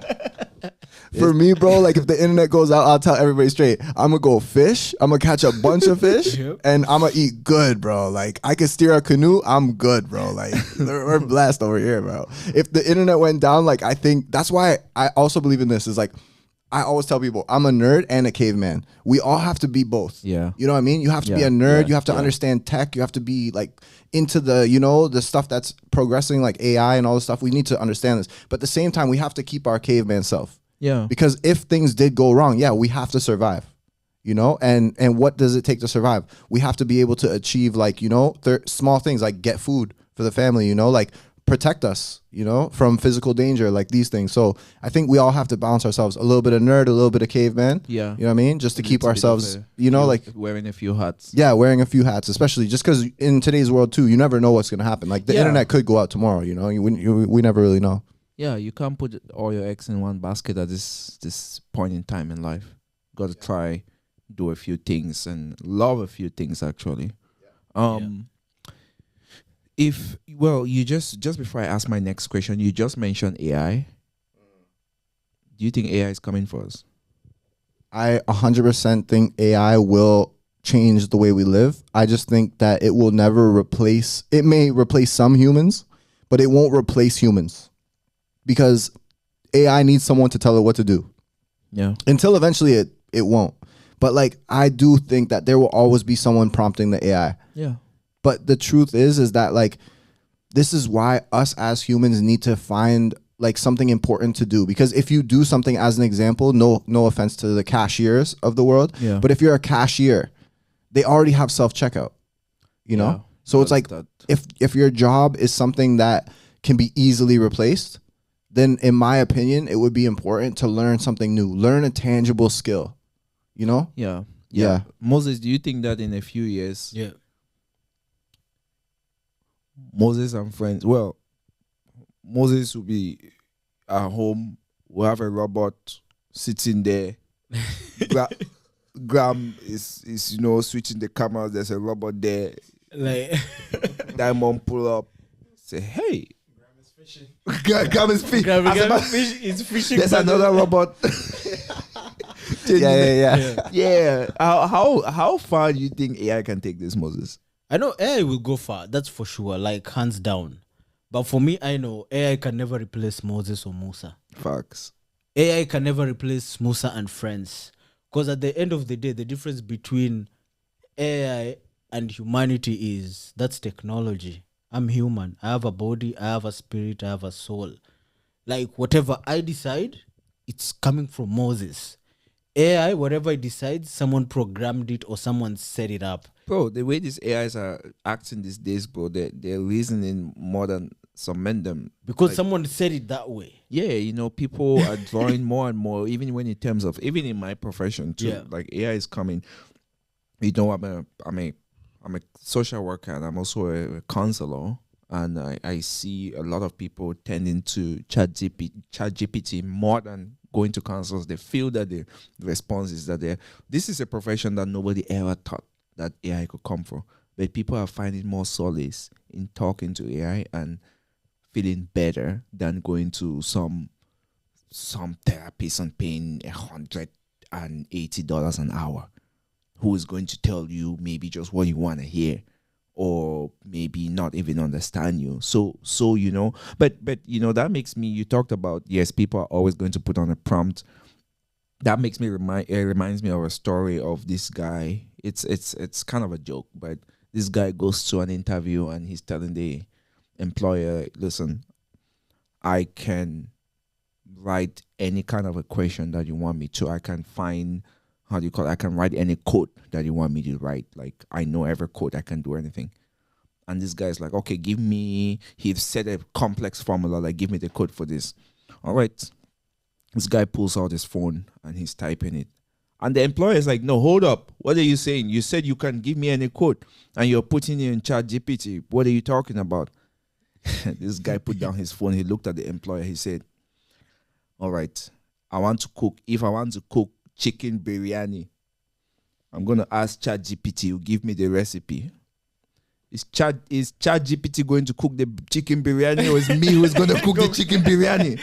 For me, bro, like if the internet goes out, I'll tell everybody straight. I'm gonna go fish. I'm gonna catch a bunch of fish, and I'm gonna eat good, bro. Like I can steer a canoe. I'm good, bro. Like we're blessed over here, bro. If the internet went down, like I think that's why I also believe in this. Is like I always tell people I'm a nerd and a caveman. We all have to be both. Yeah. You know what I mean? You have to be a nerd. You have to understand tech. You have to be like into the, you know, the stuff that's progressing like AI and all this stuff. We need to understand this. But at the same time, we have to keep our caveman self. Yeah. Because if things did go wrong, we have to survive. You know? And what does it take to survive? We have to be able to achieve like, you know, small things like get food for the family, you know, like protect us, you know, from physical danger, like these things. So I think we all have to balance ourselves. A little bit of nerd, a little bit of caveman. Yeah. You know what I mean? Just to keep ourselves, you know, like wearing a few hats. Yeah, wearing a few hats, especially just because in today's world too, you never know what's gonna happen. Like the internet could go out tomorrow, you know. We never really know. Yeah, you can't put all your eggs in one basket at this point in time in life. Got to try, do a few things and love a few things actually. If you just before I ask my next question, you just mentioned AI. Do you think AI is coming for us? I 100% think AI will change the way we live. I just think that it will never replace. It may replace some humans, but it won't replace humans. Because AI needs someone to tell it what to do. Yeah. Until eventually it won't. But like I do think that there will always be someone prompting the AI. Yeah. But the truth is that like this is why us as humans need to find like something important to do. Because if you do something, as an example, no offense to the cashiers of the world, but if you're a cashier, they already have self-checkout. You know? So it's like if your job is something that can be easily replaced, then in my opinion, it would be important to learn something new, learn a tangible skill, you know? Yeah. Moses, do you think that in a few years, Moses and friends, Moses will be at home, we'll have a robot sitting there, Graham is switching the cameras. There's a robot there. Like Diamond pull up. Say, hey. Graham is fishing. is fishing. There's another robot. Yeah. How far do you think AI can take this, Moses? I know AI will go far. That's for sure. Like hands down. But for me, I know AI can never replace Moses or Musa. Facts. AI can never replace Musa and friends. Because at the end of the day, the difference between AI and humanity is that's technology. I'm human. I have a body, I have a spirit, I have a soul. Like whatever I decide, it's coming from Moses. AI, whatever it decides, someone programmed it or someone set it up. Bro, the way these AIs are acting these days, bro, they're reasoning more than some men them. Because someone said it that way. Yeah, people are drawing more and more, even even in my profession too. Yeah. Like AI is coming. I'm a social worker and I'm also a counselor. And I see a lot of people tending to chat GPT more than going to counsels. They feel that the response is that this is a profession that nobody ever thought that AI could come from. But people are finding more solace in talking to AI and feeling better than going to some therapist and paying $180 an hour, who is going to tell you maybe just what you want to hear, or maybe not even understand you. So but that makes me. You talked about, yes, people are always going to put on a prompt. That makes me reminds me of a story of this guy. It's kind of a joke, but this guy goes to an interview and he's telling the employer, listen, I can write any kind of equation that you want me to. I can find, I can write any code that you want me to write. Like, I know every code, I can do anything. And this guy's like, okay, he's set a complex formula, like, give me the code for this. All right. This guy pulls out his phone and he's typing it. And the employer is like, no, hold up. What are you saying? You said you can give me any code and you're putting it in Chat GPT. What are you talking about? This guy put down his phone. He looked at the employer. He said, all right, I want to cook. If I want to cook chicken biryani, I'm going to ask Chat GPT. You give me the recipe. Is Chat GPT going to cook the chicken biryani, or is me who's going to cook the chicken biryani?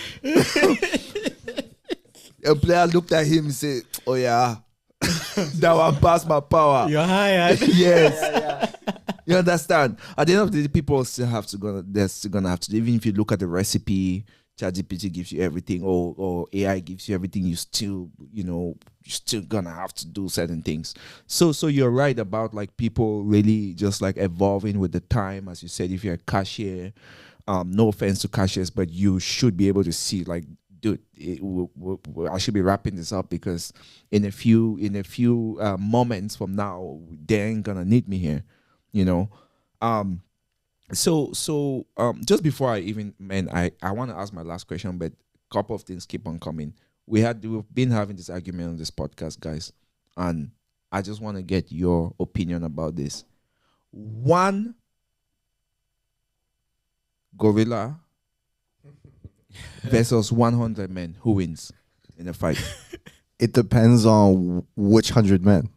The player looked at him and said, oh yeah, that one passed my power. You're hired. Yes. Yeah. You understand? At the end of the day, people they're still gonna have to, even if you look at the recipe, ChatGPT gives you everything, or AI gives you everything, you're still gonna have to do certain things. So you're right about, like, people really just like evolving with the time. As you said, if you're a cashier, no offense to cashiers, but you should be able to see, like, dude, I should be wrapping this up because in a few moments from now, they ain't gonna need me here, So just before I want to ask my last question, but a couple of things keep on coming. We've been having this argument on this podcast, guys, and I just want to get your opinion about this. One gorilla versus 100 men, who wins in a fight? It depends on which 100 men.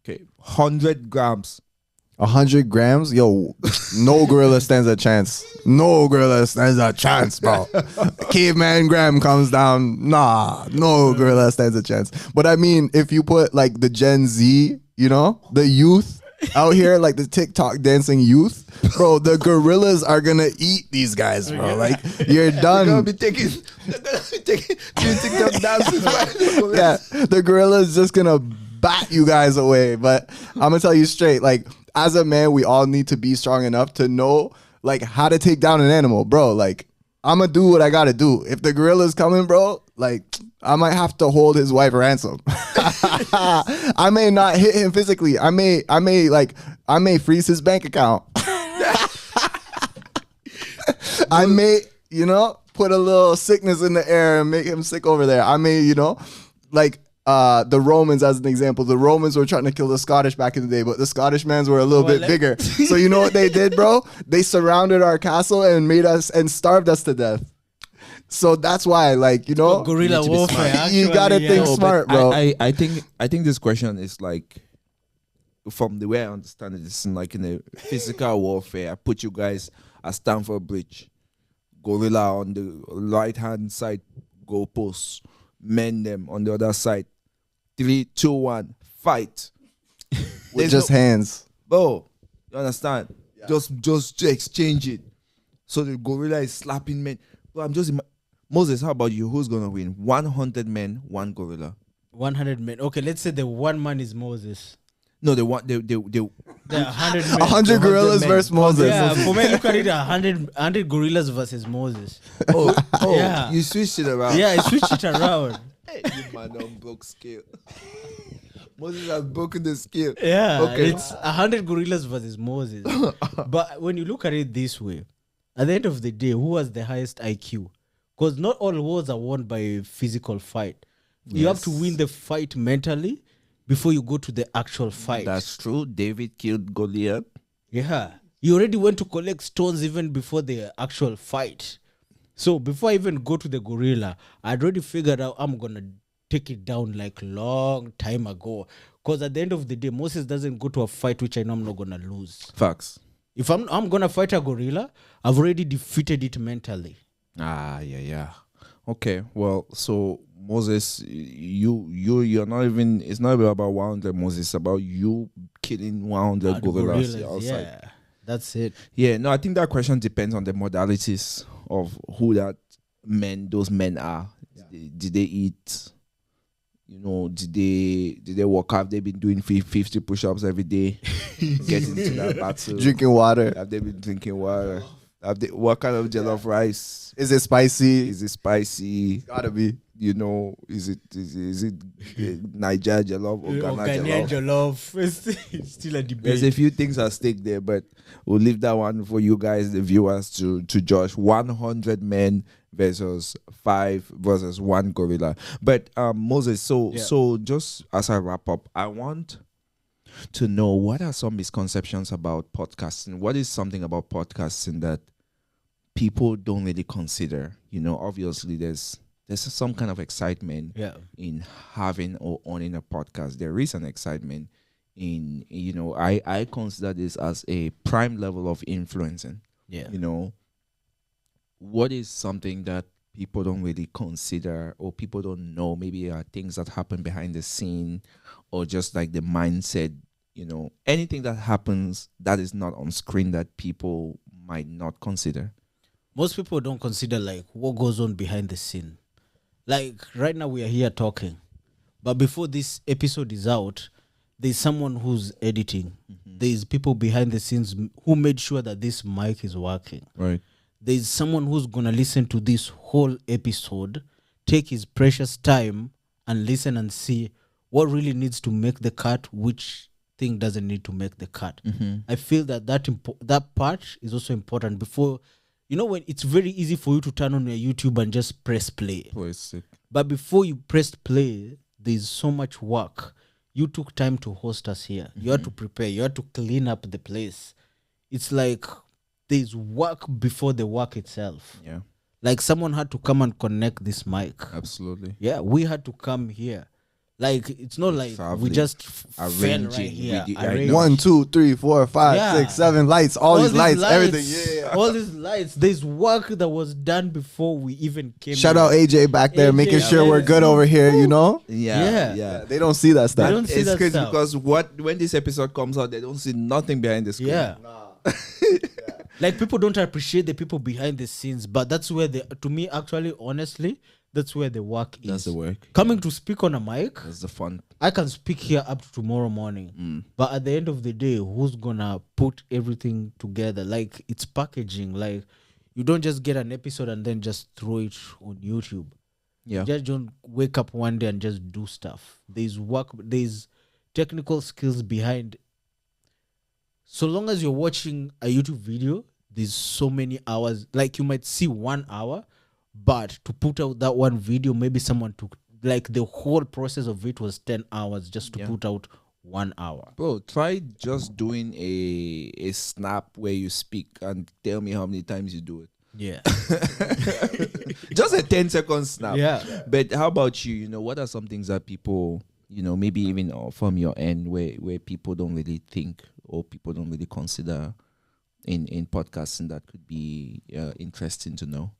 Okay, 100 grams. 100 grams? Yo, no gorilla stands a chance. No gorilla stands a chance, bro. Caveman Graham comes down. Nah, no gorilla stands a chance. But I mean, if you put like the Gen Z, the youth out here, like the TikTok dancing youth, bro, the gorillas are gonna eat these guys, bro. Like, you're done. They're gonna be taking TikTok dances. Yeah, the gorilla's just gonna bat you guys away. But I'm gonna tell you straight, like, as a man, we all need to be strong enough to know, like, how to take down an animal, bro. Like, I'm gonna do what I gotta do. If the gorilla's coming, bro, like, I might have to hold his wife ransom. I may not hit him physically. I may freeze his bank account. I may, put a little sickness in the air and make him sick over there. I may, like, the Romans, as an example. The Romans were trying to kill the Scottish back in the day, but the Scottish mans were a little bit bigger. So you know what they did, bro? They surrounded our castle and starved us to death. So that's why, like, Guerrilla need to be warfare. smart. Actually, You gotta yeah. think No, but smart, bro. I think this question is like, from the way I understand it, it's like in a physical warfare. I put you guys at Stamford Bridge, gorilla on the right hand side, goalposts, men them on the other side. 3, 2, 1, fight. With There's just hands. bro, you understand? Just to exchange it. So the gorilla is slapping men. Bro, Moses, how about you? Who's gonna win? 100 men, one gorilla. 100 men. Okay, let's say the one man is Moses. No, they want they The 100 men. 100 gorillas men. versus Moses. Yeah, for me, look at it, 100 gorillas versus Moses. oh, Yeah. you switched it around. Yeah, I switched it around. Hey, you man on broke scale. Moses has broken the scale. Yeah, Okay. it's 100 gorillas versus Moses. But when you look at it this way, at the end of the day, who has the highest IQ? Because not all wars are won by a physical fight. You have to Yes. win the fight mentally before you go to the actual fight. That's true. David killed Goliath. Yeah. You already went to collect stones even before the actual fight. So before I even go to the gorilla, I'd already figured out I'm going to take it down like long time ago. Because at the end of the day, Moses doesn't go to a fight which I know I'm not going to lose. Facts. If I'm going to fight a gorilla, I've already defeated it mentally. Yeah. Okay. Well, so Moses, you're not even. It's not even about 100 Moses. It's about you killing 100 The gorillas outside. yeah, that's it. Yeah. No, I think that question depends on the modalities of who those men are. Did they eat? Did they work out? They've been doing 50 push-ups every day, getting into that battle. Drinking water. Have they been drinking water? What kind of jollof rice? Is it spicy? Is it spicy? Gotta be. Is it Niger jollof or Ghana jollof? Jollof. It's still a debate. There's a few things at stake there, but we'll leave that one for you guys, the viewers, to judge. 100 men versus 5 versus 1 gorilla. But Moses, so just as I wrap up, I want to know, what are some misconceptions about podcasting? What is something about podcasting that people don't really consider? Obviously there's some kind of excitement in having or owning a podcast. There is an excitement in, I consider this as a prime level of influencing. Yeah. What is something that people don't really consider or people don't know? Maybe are things that happen behind the scene, or just like the mindset, anything that happens that is not on screen that people might not consider. Most people don't consider like what goes on behind the scene. Like right now we are here talking, but before this episode is out, there's someone who's editing. There's people behind the scenes who made sure that this mic is working. Right. There's someone who's gonna listen to this whole episode, take his precious time and listen and see what really needs to make the cut, which thing doesn't need to make the cut. I feel that part is also important. Before, when it's very easy for you to turn on your YouTube and just press play. But before you press play, there's so much work. You took time to host us here. You had to prepare. You had to clean up the place. It's like there's work before the work itself. Yeah. Like someone had to come and connect this mic. Absolutely. Yeah, we had to come here. Like it's not like we just fell right here. Arrange. 1, 2, 3, 4, 5, Yeah. 6, 7 lights. All these lights, everything. Yeah. All these lights. There's work that was done before we even came. Shout here. out AJ back there, AJ, making sure yeah. we're good over here. Yeah. They don't see that stuff. They don't see It's that crazy stuff. because when this episode comes out, they don't see nothing behind the screen. Yeah. Like people don't appreciate the people behind the scenes, but that's where to me, actually, honestly, that's where the work is. That's the work. Coming to speak on a mic, That's the fun. I can speak here up to tomorrow morning. But at the end of the day, who's gonna put everything together? Like it's packaging. Like you don't just get an episode and then just throw it on YouTube. Yeah. You just don't wake up one day and just do stuff. There's work, there's technical skills behind. So long as you're watching a YouTube video, there's so many hours. Like you might see 1 hour, but to put out that one video, maybe someone took, like the whole process of it was 10 hours just to put out 1 hour. Bro, try just doing a snap where you speak and tell me how many times you do it. Yeah. Just a 10-second snap. Yeah. But how about you? You know, what are some things that people, you know, maybe even from your end, where people don't really think or people don't really consider in podcasting that could be interesting to know?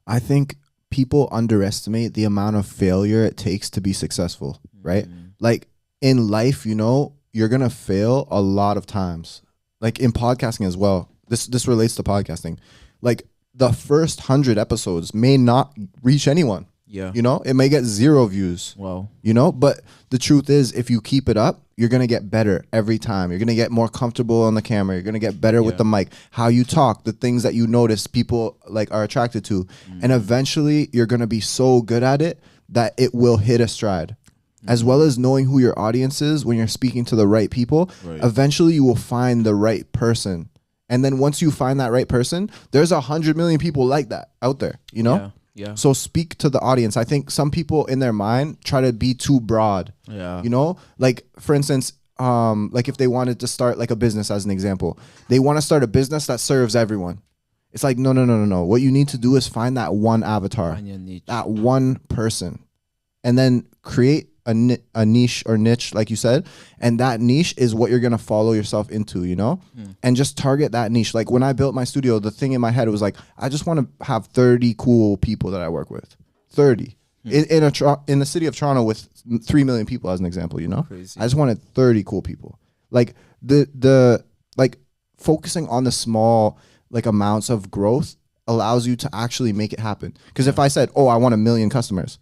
I think people underestimate the amount of failure it takes to be successful, right? Like in life, you know, you're going to fail a lot of times. Like in podcasting as well. This relates to podcasting. Like the first 100 episodes may not reach anyone. Yeah. You know, it may get 0 views. Wow. You know, but the truth is, if you keep it up, you're going to get better every time. You're going to get more comfortable on the camera. You're going to get better with the mic, how you talk, the things that you notice people like are attracted to. And eventually you're going to be so good at it that it will hit a stride. As well as knowing who your audience is when you're speaking to the right people, eventually you will find the right person. And then once you find that right person, there's 100 million people like that out there, you know? Yeah. So speak to the audience. I think some people in their mind try to be too broad. Yeah. You know, like for instance, like if they wanted to start like a business as an example, they want to start a business that serves everyone. It's like, no. What you need to do is find that one avatar, Find your niche. that one person, and then create a niche or niche, like you said. And that niche is what you're going to follow yourself into, you know, and just target that niche. Like when I built my studio, the thing in my head was like, I just want to have 30 cool people that I work with. 30 in the city of Toronto with 3 million people, as an example, you know. Crazy. I just wanted 30 cool people. Like the like focusing on the small like amounts of growth allows you to actually make it happen. Because if I said, oh, I want 1 million customers,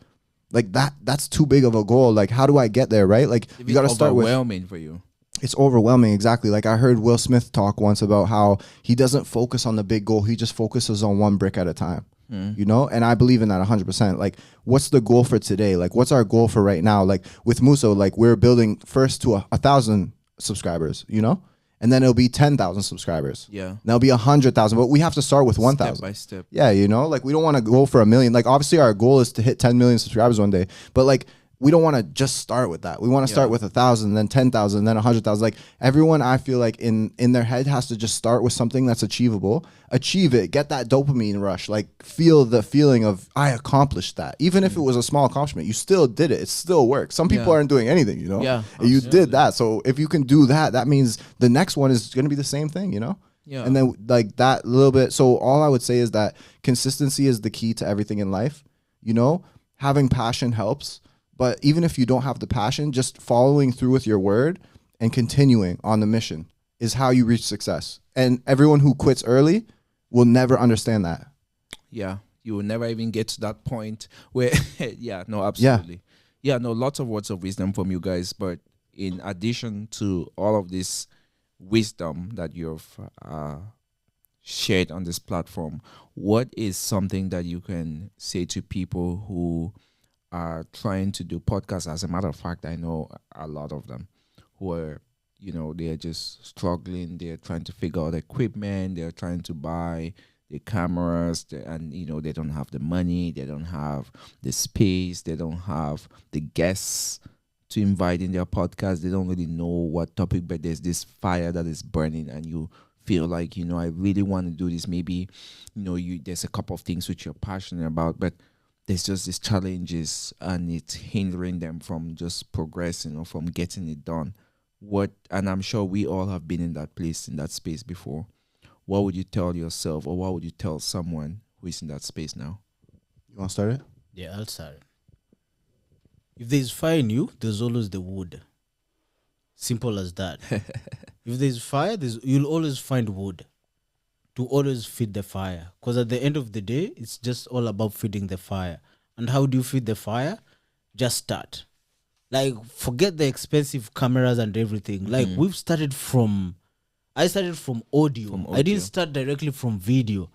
like that's too big of a goal. Like, how do I get there, right? Like, you got to start with. Overwhelming for you. It's overwhelming, exactly. Like I heard Will Smith talk once about how he doesn't focus on the big goal. He just focuses on one brick at a time, you know? And I believe in that 100%. Like, what's the goal for today? Like, what's our goal for right now? Like with Moussa, like we're building first to 1,000 subscribers, you know? And then it'll be 10,000 subscribers. Yeah. And there'll be 100,000, but we have to start with 1,000. Step by step. Yeah, you know, like we don't want to go for 1 million. Like obviously our goal is to hit 10 million subscribers one day, but like we don't want to just start with that. We want to start with 1,000, then 10,000, then 100,000. Like everyone, I feel like in their head has to just start with something that's achievable, achieve it, get that dopamine rush, like feel the feeling of I accomplished that. Even if it was a small accomplishment, you still did it. It still works. Some people aren't doing anything, you know? Yeah, And you did that. So if you can do that, that means the next one is going to be the same thing, you know? Yeah. And then like that little bit. So all I would say is that consistency is the key to everything in life. You know, having passion helps. But even if you don't have the passion, just following through with your word and continuing on the mission is how you reach success. And everyone who quits early will never understand that. Yeah. You will never even get to that point where, absolutely. Yeah, no, lots of words of wisdom from you guys. But in addition to all of this wisdom that you've shared on this platform, what is something that you can say to people who are trying to do podcasts? As a matter of fact, I know a lot of them who are, you know, they're just struggling. They're trying to figure out equipment. They're trying to buy the cameras, and, you know, they don't have the money. They don't have the space. They don't have the guests to invite in their podcast. They don't really know what topic, but there's this fire that is burning, and you feel like, you know, I really want to do this. Maybe, you know, there's a couple of things which you're passionate about, but there's just these challenges and it's hindering them from just progressing or from getting it done. And I'm sure we all have been in that place, in that space before. What would you tell yourself, or what would you tell someone who is in that space now? You want to start it? Yeah, I'll start. If there's fire in you, there's always the wood. Simple as that. If there's fire, you'll always find wood to always feed the fire. Because at the end of the day, it's just all about feeding the fire. And how do you feed the fire? Just start. Like, forget the expensive cameras and everything. Like, I started from audio. I didn't start directly from video.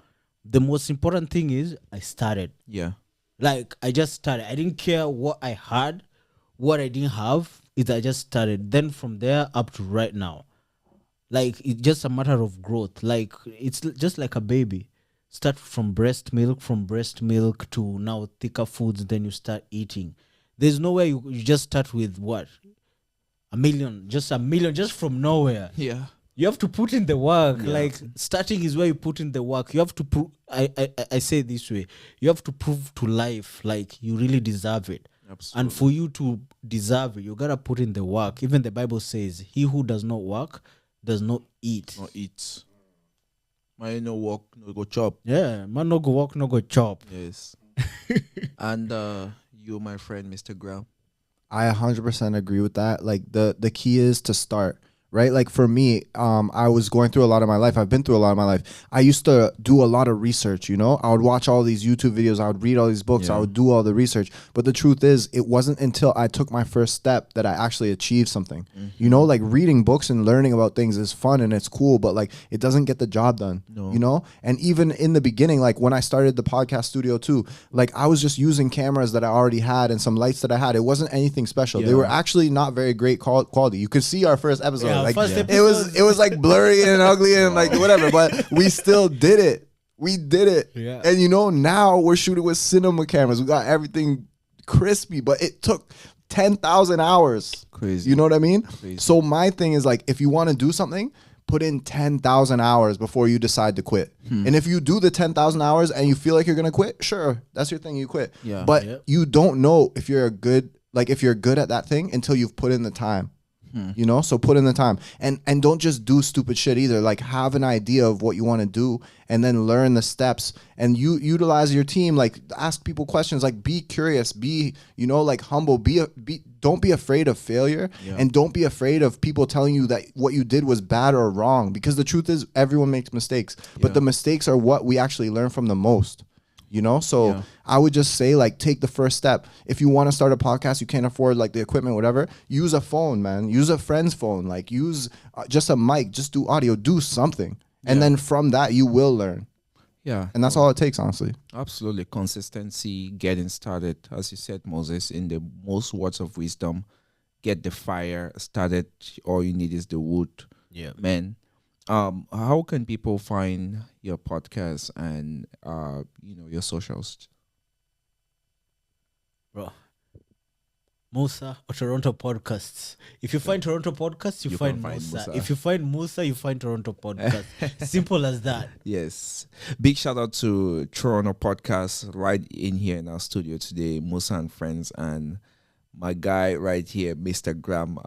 The most important thing is I started. Yeah. Like, I just started. I didn't care what I had, what I didn't have. I just started. Then from there up to right now. Like, it's just a matter of growth. Like, it's just like a baby. Start from breast milk to now thicker foods, then you start eating. There's no way you just start with what? 1 million, just from nowhere. Yeah. You have to put in the work. Yeah. Like starting is where you put in the work. You have to prove. I say it this way. You have to prove to life like you really deserve it. Absolutely. And for you to deserve it, you gotta put in the work. Even the Bible says, "He who does not work does not eat." Not eat. My no work, no go chop. Yeah, man, no go work, no go chop. Yes. And you, my friend, Mr. Graham. I 100% agree with that. Like the key is to start, right? Like for me, I was going through a lot of my life. I've been through a lot of my life. I used to do a lot of research, you know? I would watch all these YouTube videos. I would read all these books. Yeah. I would do all the research. But the truth is, it wasn't until I took my first step that I actually achieved something. You know, like reading books and learning about things is fun and it's cool, but like it doesn't get the job done, No. you know? And even in the beginning, like when I started the podcast studio too, like I was just using cameras that I already had and some lights that I had. It wasn't anything special. They Yeah. were actually not very great quality. You could see our first episode. Yeah, like first it was like blurry and ugly and like whatever, but we still did it. We did it. Yeah. And you know, now we're shooting with cinema cameras. We got everything crispy, but it took 10,000 hours. Crazy. You know what I mean? Crazy. So my thing is like, if you want to do something, put in 10,000 hours before you decide to quit. And if you do the 10,000 hours and you feel like you're going to quit, sure, that's your thing, you quit. Yeah. But Yep. you don't know if you're if you're good at that thing until you've put in the time. You know, so put in the time and don't just do stupid shit either. Like have an idea of what you want to do and then learn the steps and you utilize your team. Like ask people questions, like be curious, be, you know, like humble, don't be afraid of failure and don't be afraid of people telling you that what you did was bad or wrong, because the truth is everyone makes mistakes, but the mistakes are what we actually learn from the most. You know, so Yeah. I would just say, like, take the first step. If you want to start a podcast, you can't afford like the equipment, whatever. Use a phone, man. Use a friend's phone. Like, use just a mic. Just do audio. Do something, and then from that, you will learn. Yeah. And that's all it takes, honestly. Absolutely. Consistency, getting started. As you said, Moses, in the most words of wisdom, get the fire started. All you need is the wood. Yeah. Man, how can people find your podcast and your socials? Bro. Moussa or Toronto podcasts. If you find Toronto podcasts, you You find can find Moussa. Moussa. If you find Moussa, you find Toronto podcasts. Simple as that. Yes. Big shout out to Toronto Podcast right in here in our studio today, Moussa and Friends, and my guy right here, Mr. Graham.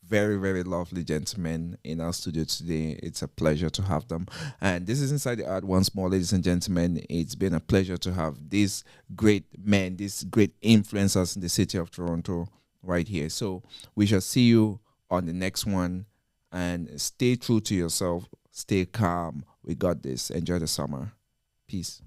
Very, very lovely gentlemen in our studio today. It's a pleasure to have them. And this is Inside the Art once more, ladies and gentlemen. It's been a pleasure to have these great men, these great influencers in the city of Toronto right here. So we shall see you on the next one. And stay true to yourself. Stay calm. We got this. Enjoy the summer. Peace.